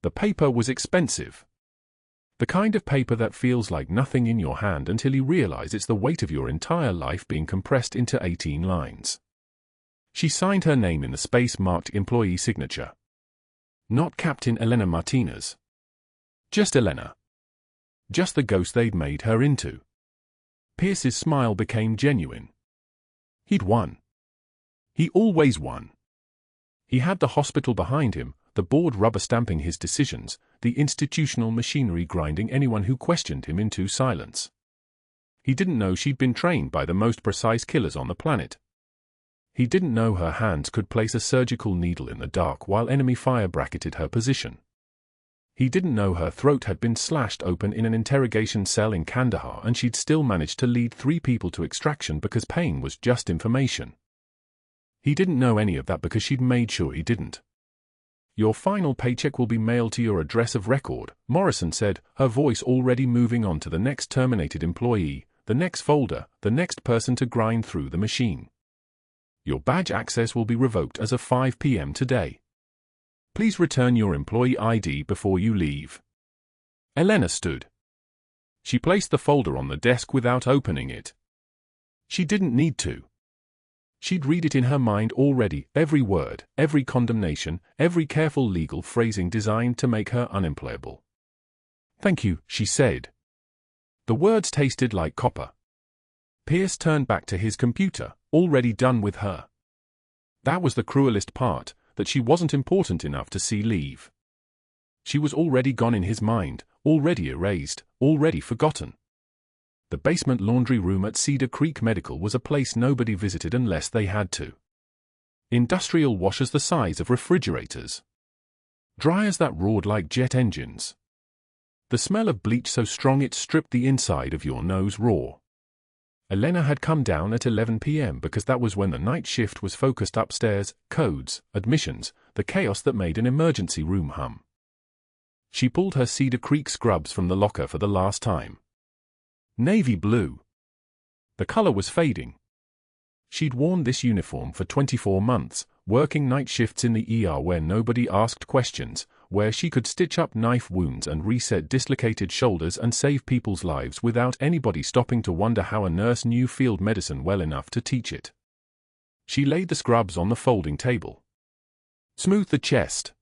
Speaker 1: The paper was expensive. The kind of paper that feels like nothing in your hand until you realize it's the weight of your entire life being compressed into 18 lines. She signed her name in the space marked employee signature. Not Captain Elena Martinez. Just Elena. Just the ghost they'd made her into. Pierce's smile became genuine. He'd won. He always won. He had the hospital behind him, the board rubber-stamping his decisions, the institutional machinery grinding anyone who questioned him into silence. He didn't know she'd been trained by the most precise killers on the planet. He didn't know her hands could place a surgical needle in the dark while enemy fire bracketed her position. He didn't know her throat had been slashed open in an interrogation cell in Kandahar and she'd still managed to lead 3 people to extraction because pain was just information. He didn't know any of that because she'd made sure he didn't. Your final paycheck will be mailed to your address of record, Morrison said, her voice already moving on to the next terminated employee, the next folder, the next person to grind through the machine. Your badge access will be revoked as of 5 p.m. today. Please return your employee ID before you leave. Elena stood. She placed the folder on the desk without opening it. She didn't need to. She'd read it in her mind already, every word, every condemnation, every careful legal phrasing designed to make her unemployable. "Thank you," she said. The words tasted like copper. Pierce turned back to his computer, already done with her. That was the cruelest part, that she wasn't important enough to see leave. She was already gone in his mind, already erased, already forgotten. The basement laundry room at Cedar Creek Medical was a place nobody visited unless they had to. Industrial washers the size of refrigerators. Dryers that roared like jet engines. The smell of bleach so strong it stripped the inside of your nose raw. Elena had come down at 11 p.m. because that was when the night shift was focused upstairs, codes, admissions, the chaos that made an emergency room hum. She pulled her Cedar Creek scrubs from the locker for the last time. Navy blue. The color was fading. She'd worn this uniform for 24 months, working night shifts in the ER where nobody asked questions, where she could stitch up knife wounds and reset dislocated shoulders and save people's lives without anybody stopping to wonder how a nurse knew field medicine well enough to teach it. She laid the scrubs on the folding table. Smooth the chest.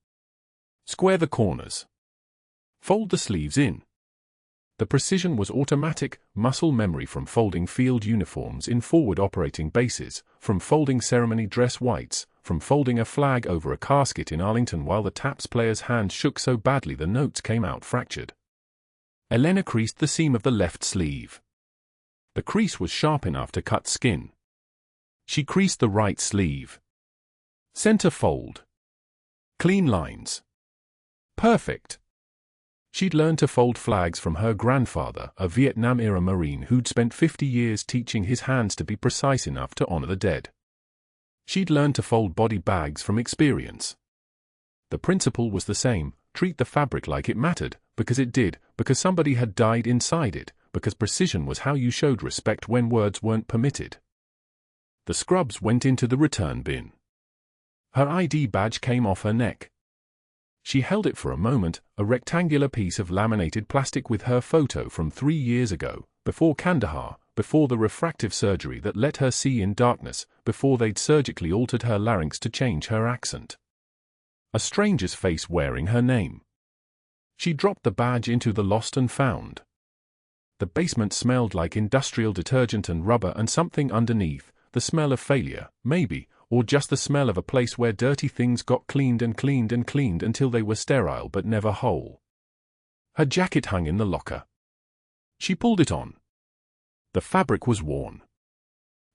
Speaker 1: Square the corners. Fold the sleeves in. The precision was automatic, muscle memory from folding field uniforms in forward operating bases, from folding ceremony dress whites, from folding a flag over a casket in Arlington while the taps player's hand shook so badly the notes came out fractured. Elena creased the seam of the left sleeve. The crease was sharp enough to cut skin. She creased the right sleeve. Center fold. Clean lines. Perfect. She'd learned to fold flags from her grandfather, a Vietnam-era Marine who'd spent 50 years teaching his hands to be precise enough to honor the dead. She'd learned to fold body bags from experience. The principle was the same: treat the fabric like it mattered, because it did, because somebody had died inside it, because precision was how you showed respect when words weren't permitted. The scrubs went into the return bin. Her ID badge came off her neck. She held it for a moment, a rectangular piece of laminated plastic with her photo from 3 years ago, before Kandahar, before the refractive surgery that let her see in darkness, before they'd surgically altered her larynx to change her accent. A stranger's face wearing her name. She dropped the badge into the lost and found. The basement smelled like industrial detergent and rubber and something underneath, the smell of failure, maybe, or just the smell of a place where dirty things got cleaned and cleaned and cleaned until they were sterile but never whole. Her jacket hung in the locker. She pulled it on. The fabric was worn.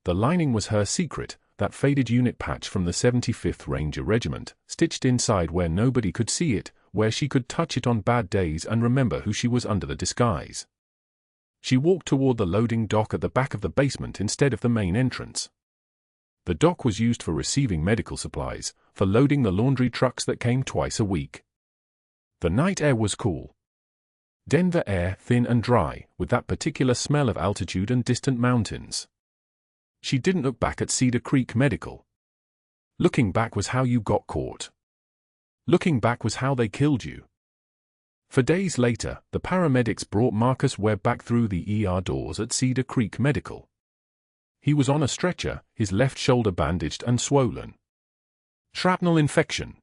Speaker 1: The lining was her secret, that faded unit patch from the 75th Ranger Regiment, stitched inside where nobody could see it, where she could touch it on bad days and remember who she was under the disguise. She walked toward the loading dock at the back of the basement instead of the main entrance. The dock was used for receiving medical supplies, for loading the laundry trucks that came twice a week. The night air was cool. Denver air, thin and dry, with that particular smell of altitude and distant mountains. She didn't look back at Cedar Creek Medical. Looking back was how you got caught. Looking back was how they killed you. For days later, the paramedics brought Marcus Webb back through the ER doors at Cedar Creek Medical. He was on a stretcher, his left shoulder bandaged and swollen. Shrapnel infection.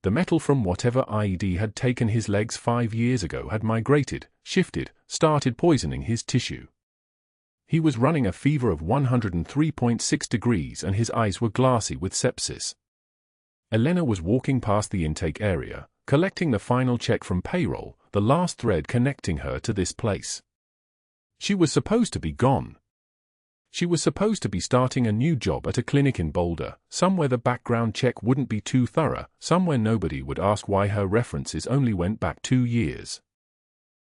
Speaker 1: The metal from whatever IED had taken his legs 5 years ago had migrated, shifted, started poisoning his tissue. He was running a fever of 103.6 degrees and his eyes were glassy with sepsis. Elena was walking past the intake area, collecting the final check from payroll, the last thread connecting her to this place. She was supposed to be gone. She was supposed to be starting a new job at a clinic in Boulder, somewhere the background check wouldn't be too thorough, somewhere nobody would ask why her references only went back 2 years.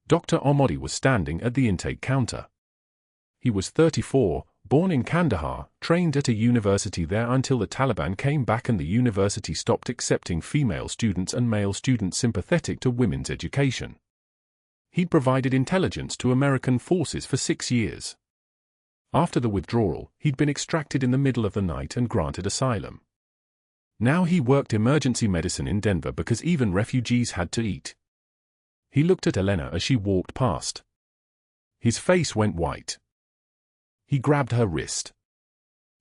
Speaker 1: Dr. Omodi was standing at the intake counter. He was 34, born in Kandahar, trained at a university there until the Taliban came back and the university stopped accepting female students and male students sympathetic to women's education. He'd provided intelligence to American forces for 6 years. After the withdrawal, he'd been extracted in the middle of the night and granted asylum. Now he worked emergency medicine in Denver because even refugees had to eat. He looked at Elena as she walked past. His face went white. He grabbed her wrist.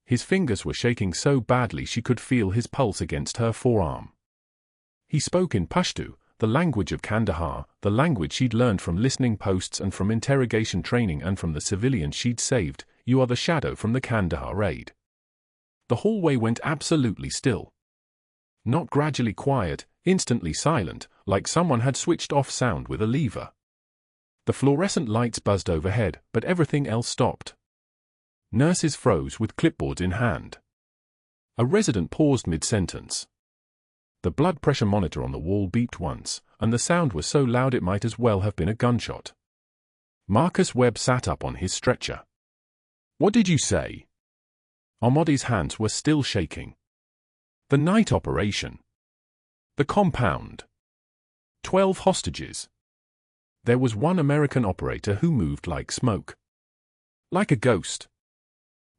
Speaker 1: His fingers were shaking so badly she could feel his pulse against her forearm. He spoke in Pashto, the language of Kandahar, the language she'd learned from listening posts and from interrogation training and from the civilians she'd saved. "You are the shadow from the Kandahar raid." The hallway went absolutely still. Not gradually quiet, instantly silent, like someone had switched off sound with a lever. The fluorescent lights buzzed overhead, but everything else stopped. Nurses froze with clipboards in hand. A resident paused mid-sentence. The blood pressure monitor on the wall beeped once, and the sound was so loud it might as well have been a gunshot. Marcus Webb sat up on his stretcher. "What did you say?" Ahmadi's hands were still shaking. "The night operation. The compound. 12 hostages. There was one American operator who moved like smoke. Like a ghost.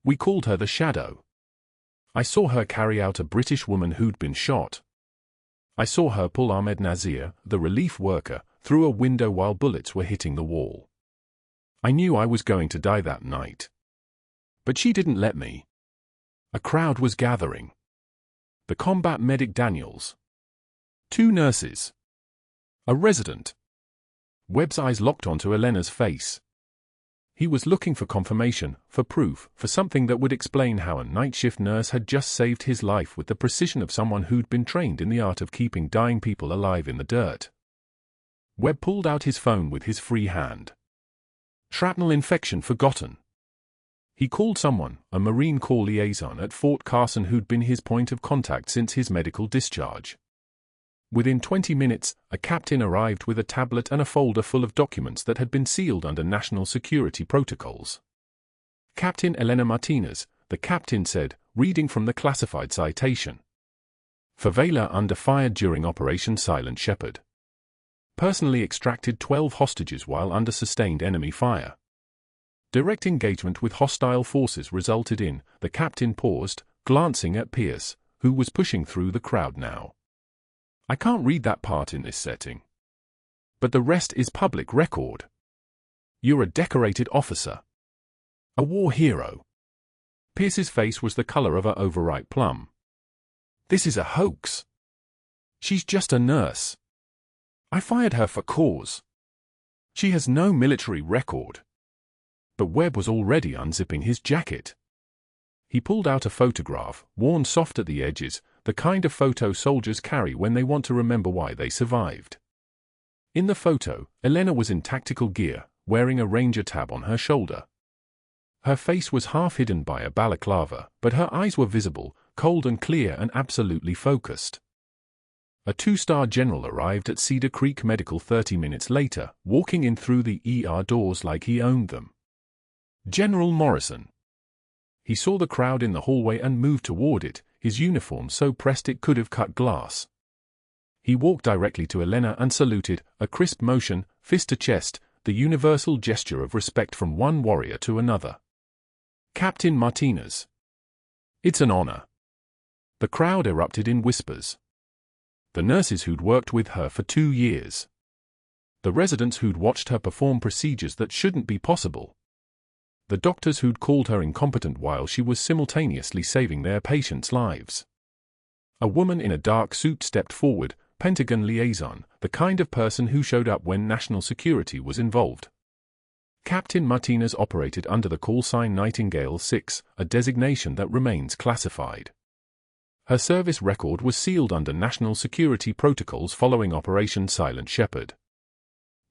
Speaker 1: We called her the Shadow. I saw her carry out a British woman who'd been shot. I saw her pull Ahmed Nazir, the relief worker, through a window while bullets were hitting the wall. I knew I was going to die that night. But she didn't let me." A crowd was gathering. The combat medic Daniels. 2 nurses. A resident. Webb's eyes locked onto Elena's face. He was looking for confirmation, for proof, for something that would explain how a night shift nurse had just saved his life with the precision of someone who'd been trained in the art of keeping dying people alive in the dirt. Webb pulled out his phone with his free hand. Shrapnel infection forgotten. He called someone, a Marine Corps liaison at Fort Carson who'd been his point of contact since his medical discharge. Within 20 minutes, a captain arrived with a tablet and a folder full of documents that had been sealed under national security protocols. "Captain Elena Martinez," the captain said, reading from the classified citation. "Favela under fire during Operation Silent Shepherd. Personally extracted 12 hostages while under sustained enemy fire. Direct engagement with hostile forces resulted in," the captain paused, glancing at Pierce, who was pushing through the crowd now. "I can't read that part in this setting. But the rest is public record. You're a decorated officer. A war hero." Pierce's face was the color of an overripe plum. "This is a hoax. She's just a nurse. I fired her for cause. She has no military record." But Webb was already unzipping his jacket. He pulled out a photograph, worn soft at the edges, the kind of photo soldiers carry when they want to remember why they survived. In the photo, Elena was in tactical gear, wearing a ranger tab on her shoulder. Her face was half hidden by a balaclava, but her eyes were visible, cold and clear and absolutely focused. A 2-star general arrived at Cedar Creek Medical 30 minutes later, walking in through the ER doors like he owned them. General Morrison. He saw the crowd in the hallway and moved toward it, his uniform so pressed it could have cut glass. He walked directly to Elena and saluted, a crisp motion, fist to chest, the universal gesture of respect from one warrior to another. "Captain Martinez." "It's an honor." The crowd erupted in whispers. The nurses who'd worked with her for 2 years. The residents who'd watched her perform procedures that shouldn't be possible. The doctors who'd called her incompetent while she was simultaneously saving their patients' lives. A woman in a dark suit stepped forward, Pentagon liaison, the kind of person who showed up when national security was involved. Captain Martinez operated under the call sign Nightingale 6, a designation that remains classified. Her service record was sealed under national security protocols following Operation Silent Shepherd.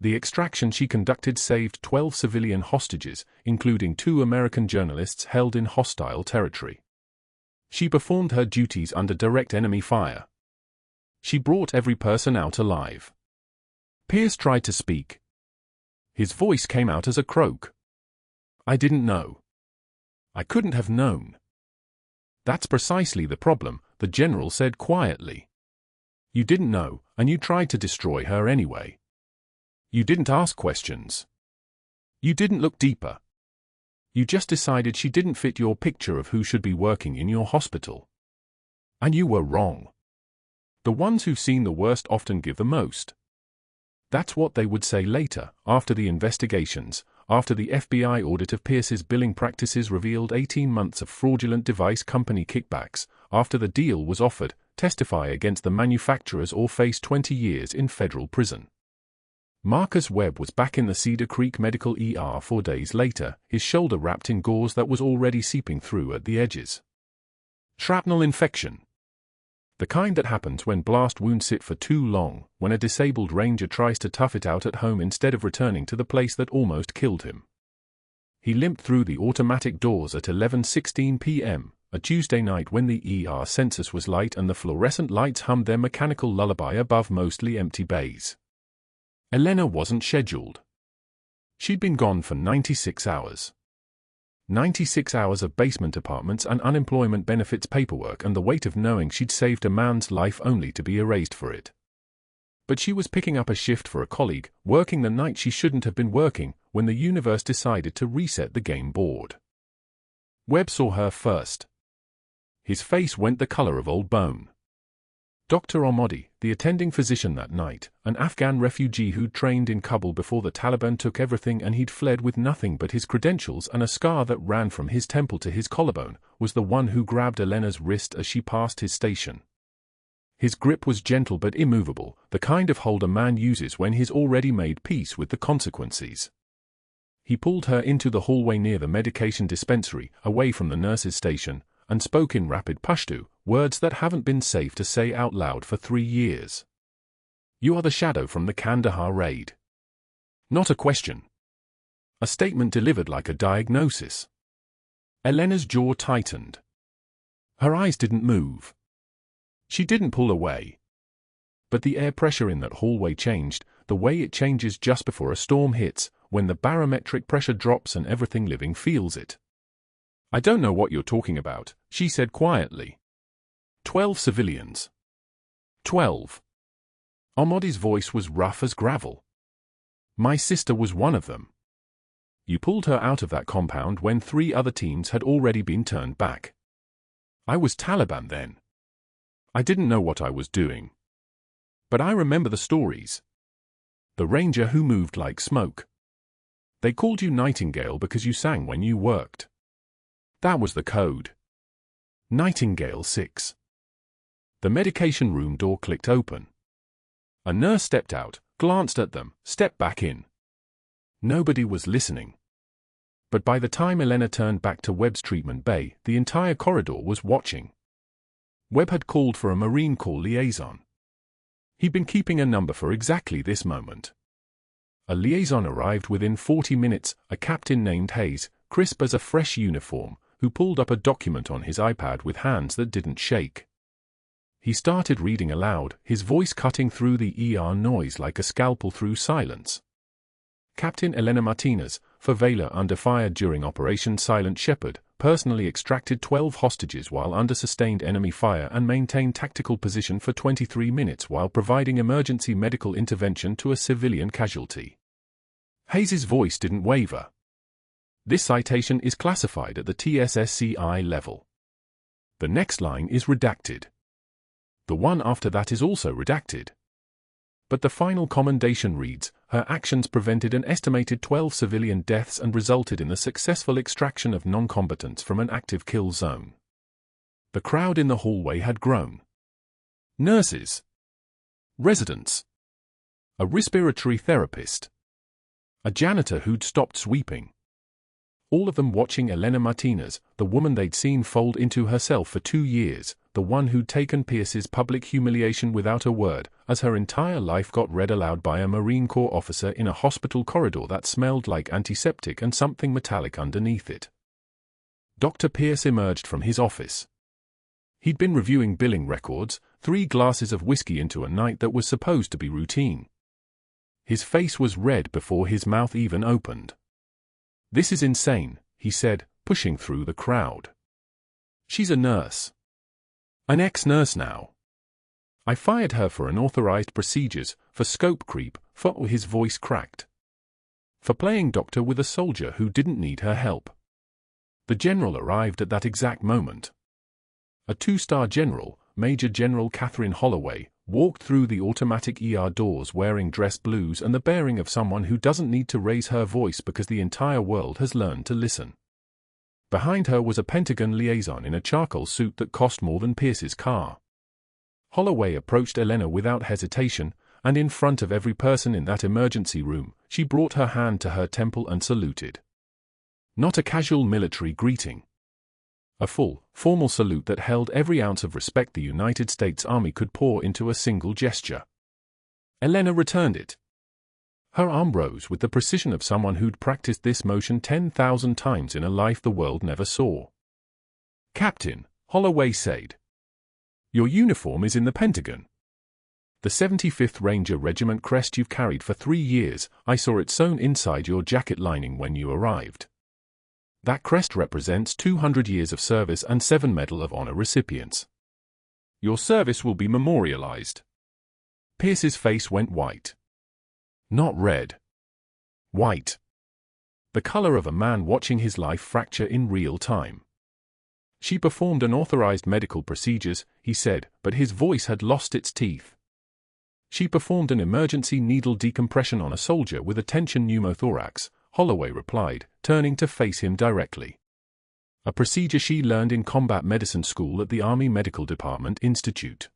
Speaker 1: The extraction she conducted saved 12 civilian hostages, including 2 American journalists held in hostile territory. She performed her duties under direct enemy fire. She brought every person out alive. Pierce tried to speak. His voice came out as a croak. "I didn't know. I couldn't have known." "That's precisely the problem," the general said quietly. "You didn't know, and you tried to destroy her anyway. You didn't ask questions. You didn't look deeper. You just decided she didn't fit your picture of who should be working in your hospital. And you were wrong. The ones who've seen the worst often give the most. That's what they would say later, after the investigations, after the FBI audit of Pierce's billing practices revealed 18 months of fraudulent device company kickbacks, after the deal was offered, testify against the manufacturers or face 20 years in federal prison. Marcus Webb was back in the Cedar Creek Medical ER 4 days later, his shoulder wrapped in gauze that was already seeping through at the edges. Shrapnel infection. The kind that happens when blast wounds sit for too long, when a disabled ranger tries to tough it out at home instead of returning to the place that almost killed him. He limped through the automatic doors at 11:16 p.m., a Tuesday night when the ER census was light and the fluorescent lights hummed their mechanical lullaby above mostly empty bays. Elena wasn't scheduled. She'd been gone for 96 hours. 96 hours of basement apartments and unemployment benefits paperwork and the weight of knowing she'd saved a man's life only to be erased for it. But she was picking up a shift for a colleague, working the night she shouldn't have been working, when the universe decided to reset the game board. Webb saw her first. His face went the color of old bone. Dr. Ahmadi, the attending physician that night, an Afghan refugee who'd trained in Kabul before the Taliban took everything and he'd fled with nothing but his credentials and a scar that ran from his temple to his collarbone, was the one who grabbed Elena's wrist as she passed his station. His grip was gentle but immovable, the kind of hold a man uses when he's already made peace with the consequences. He pulled her into the hallway near the medication dispensary, away from the nurse's station, and spoke in rapid Pashto, words that haven't been safe to say out loud for 3 years. You are the shadow from the Kandahar raid. Not a question. A statement delivered like a diagnosis. Elena's jaw tightened. Her eyes didn't move. She didn't pull away. But the air pressure in that hallway changed, the way it changes just before a storm hits, when the barometric pressure drops and everything living feels it. I don't know what you're talking about, she said quietly. 12 civilians. 12. Ahmadi's voice was rough as gravel. My sister was one of them. You pulled her out of that compound when 3 other teams had already been turned back. I was Taliban then. I didn't know what I was doing. But I remember the stories. The ranger who moved like smoke. They called you Nightingale because you sang when you worked. That was the code. Nightingale 6. The medication room door clicked open. A nurse stepped out, glanced at them, stepped back in. Nobody was listening. But by the time Elena turned back to Webb's treatment bay, the entire corridor was watching. Webb had called for a Marine Corps liaison. He'd been keeping a number for exactly this moment. A liaison arrived within 40 minutes, a captain named Hayes, crisp as a fresh uniform, who pulled up a document on his iPad with hands that didn't shake. He started reading aloud, his voice cutting through the ER noise like a scalpel through silence. Captain Elena Martinez, Favela under fire during Operation Silent Shepherd, personally extracted 12 hostages while under sustained enemy fire and maintained tactical position for 23 minutes while providing emergency medical intervention to a civilian casualty. Hayes's voice didn't waver. This citation is classified at the TSSCI level. The next line is redacted. The one after that is also redacted. But the final commendation reads, her actions prevented an estimated 12 civilian deaths and resulted in the successful extraction of non-combatants from an active kill zone. The crowd in the hallway had grown. Nurses. Residents. A respiratory therapist. A janitor who'd stopped sweeping. All of them watching Elena Martinez, the woman they'd seen fold into herself for 2 years, the one who'd taken Pierce's public humiliation without a word, as her entire life got read aloud by a Marine Corps officer in a hospital corridor that smelled like antiseptic and something metallic underneath it. Dr. Pierce emerged from his office. He'd been reviewing billing records, 3 glasses of whiskey into a night that was supposed to be routine. His face was red before his mouth even opened. This is insane, he said, pushing through the crowd. She's a nurse. An ex-nurse now. I fired her for unauthorized procedures, for scope creep, for his voice cracked. For playing doctor with a soldier who didn't need her help. The general arrived at that exact moment. A 2-star general, Major General Catherine Holloway, walked through the automatic ER doors wearing dress blues and the bearing of someone who doesn't need to raise her voice because the entire world has learned to listen. Behind her was a Pentagon liaison in a charcoal suit that cost more than Pierce's car. Holloway approached Elena without hesitation, and in front of every person in that emergency room, she brought her hand to her temple and saluted. Not a casual military greeting. A full, formal salute that held every ounce of respect the United States Army could pour into a single gesture. Elena returned it. Her arm rose with the precision of someone who'd practiced this motion 10,000 times in a life the world never saw. "Captain," Holloway said. "Your uniform is in the Pentagon. The 75th Ranger Regiment crest you've carried for 3 years, I saw it sewn inside your jacket lining when you arrived. That crest represents 200 years of service and 7 Medal of Honor recipients. Your service will be memorialized." Pierce's face went white. Not red. White. The color of a man watching his life fracture in real time. "She performed unauthorized medical procedures," he said, but his voice had lost its teeth. "She performed an emergency needle decompression on a soldier with a tension pneumothorax," Holloway replied, turning to face him directly. "A procedure she learned in combat medicine school at the Army Medical Department Institute.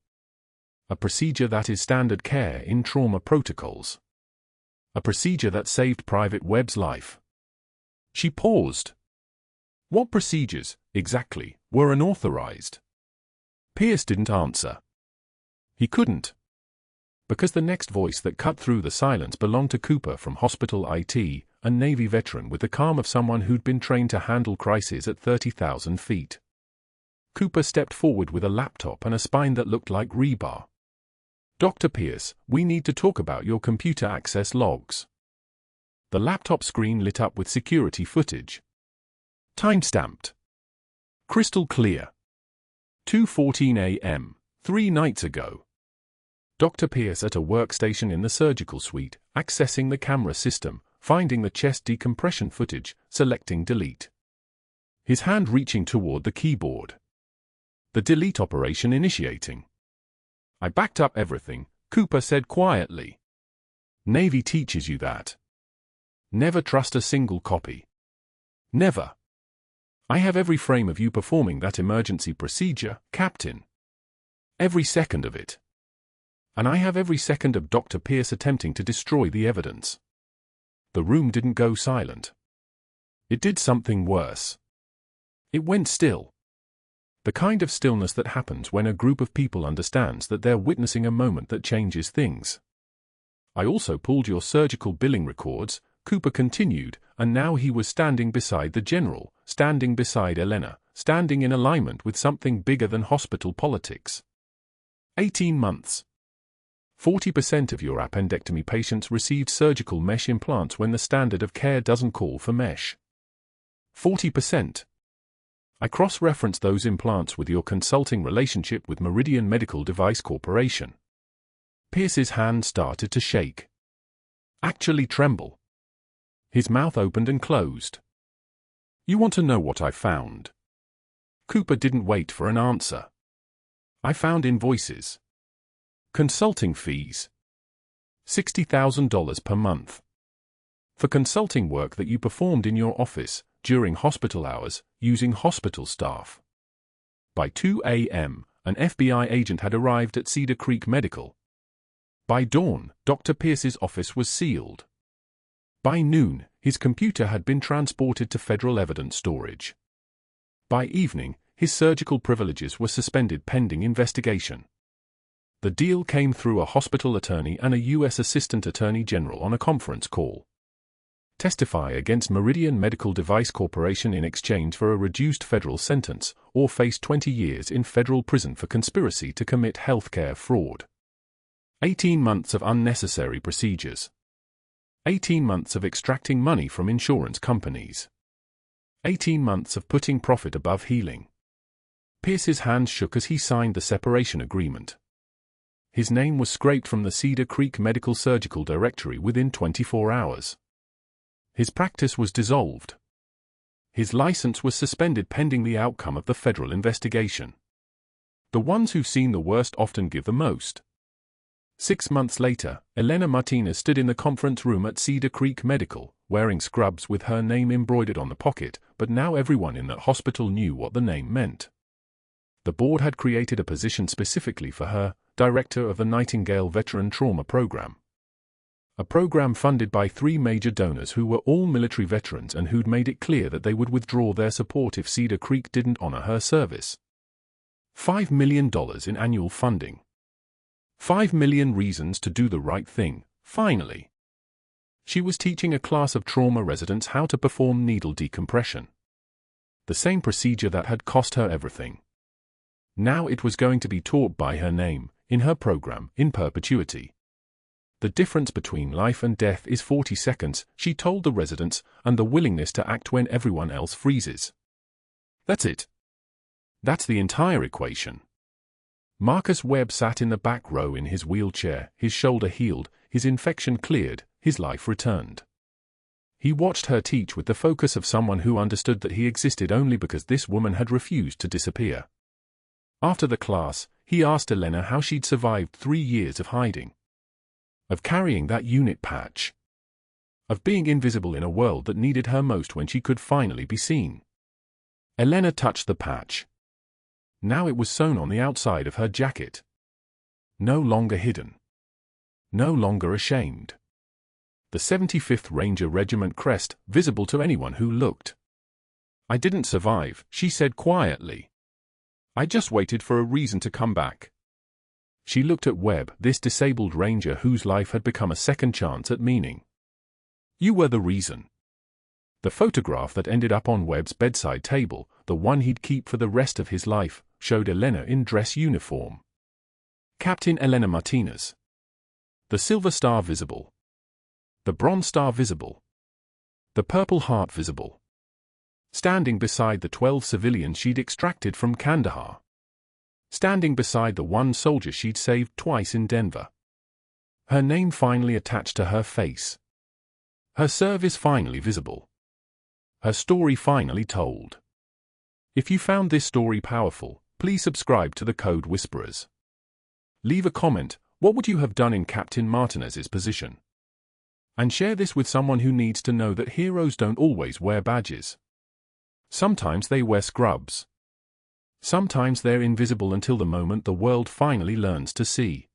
Speaker 1: A procedure that is standard care in trauma protocols. A procedure that saved Private Webb's life." She paused. What procedures, exactly, were unauthorized? Pierce didn't answer. He couldn't. Because the next voice that cut through the silence belonged to Cooper from Hospital IT, a Navy veteran with the calm of someone who'd been trained to handle crises at 30,000 feet. Cooper stepped forward with a laptop and a spine that looked like rebar. "Dr. Pierce, we need to talk about your computer access logs." The laptop screen lit up with security footage. Time-stamped. Crystal clear. 2:14 a.m., 3 nights ago. Dr. Pierce at a workstation in the surgical suite, accessing the camera system, finding the chest decompression footage, selecting delete. His hand reaching toward the keyboard. The delete operation initiating. "I backed up everything," Cooper said quietly. "Navy teaches you that. Never trust a single copy. Never. I have every frame of you performing that emergency procedure, Captain. Every second of it. And I have every second of Dr. Pierce attempting to destroy the evidence." The room didn't go silent. It did something worse. It went still. The kind of stillness that happens when a group of people understands that they're witnessing a moment that changes things. "I also pulled your surgical billing records," Cooper continued, and now he was standing beside the general, standing beside Elena, standing in alignment with something bigger than hospital politics. 18 months. 40% of your appendectomy patients received surgical mesh implants when the standard of care doesn't call for mesh. 40%. I cross-referenced those implants with your consulting relationship with Meridian Medical Device Corporation. Pierce's hand started to shake. Actually tremble. His mouth opened and closed. "You want to know what I found?" Cooper didn't wait for an answer. "I found invoices. Consulting fees. $60,000 per month. For consulting work that you performed in your office, during hospital hours, using hospital staff." By 2 a.m., an FBI agent had arrived at Cedar Creek Medical. By dawn, Dr. Pierce's office was sealed. By noon, his computer had been transported to federal evidence storage. By evening, his surgical privileges were suspended pending investigation. The deal came through a hospital attorney and a U.S. Assistant Attorney General on a conference call. Testify against Meridian Medical Device Corporation in exchange for a reduced federal sentence, or face 20 years in federal prison for conspiracy to commit healthcare fraud. 18 months of unnecessary procedures. 18 months of extracting money from insurance companies. 18 months of putting profit above healing. Pierce's hands shook as he signed the separation agreement. His name was scraped from the Cedar Creek Medical Surgical Directory within 24 hours. His practice was dissolved. His license was suspended pending the outcome of the federal investigation. The ones who've seen the worst often give the most. 6 months later, Elena Martinez stood in the conference room at Cedar Creek Medical, wearing scrubs with her name embroidered on the pocket, but now everyone in that hospital knew what the name meant. The board had created a position specifically for her, director of the Nightingale Veteran Trauma Program. A program funded by 3 major donors who were all military veterans and who'd made it clear that they would withdraw their support if Cedar Creek didn't honor her service. $5 million in annual funding. 5 million reasons to do the right thing, finally. She was teaching a class of trauma residents how to perform needle decompression. The same procedure that had cost her everything. Now it was going to be taught by her name, in her program, in perpetuity. The difference between life and death is 40 seconds, she told the residents, and the willingness to act when everyone else freezes. That's it. That's the entire equation. Marcus Webb sat in the back row in his wheelchair, his shoulder healed, his infection cleared, his life returned. He watched her teach with the focus of someone who understood that he existed only because this woman had refused to disappear. After the class, he asked Elena how she'd survived 3 years of hiding. Of carrying that unit patch. Of being invisible in a world that needed her most when she could finally be seen. Elena touched the patch. Now it was sewn on the outside of her jacket. No longer hidden. No longer ashamed. The 75th Ranger Regiment crest, visible to anyone who looked. "I didn't survive," she said quietly. "I just waited for a reason to come back." She looked at Webb, this disabled ranger whose life had become a second chance at meaning. "You were the reason." The photograph that ended up on Webb's bedside table, the one he'd keep for the rest of his life, showed Elena in dress uniform. Captain Elena Martinez. The Silver Star visible. The Bronze Star visible. The Purple Heart visible. Standing beside the 12 civilians she'd extracted from Kandahar. Standing beside the one soldier she'd saved twice in Denver. Her name finally attached to her face. Her service finally visible. Her story finally told. If you found this story powerful, please subscribe to the Code Whisperers. Leave a comment, what would you have done in Captain Martinez's position? And share this with someone who needs to know that heroes don't always wear badges. Sometimes they wear scrubs. Sometimes they're invisible until the moment the world finally learns to see.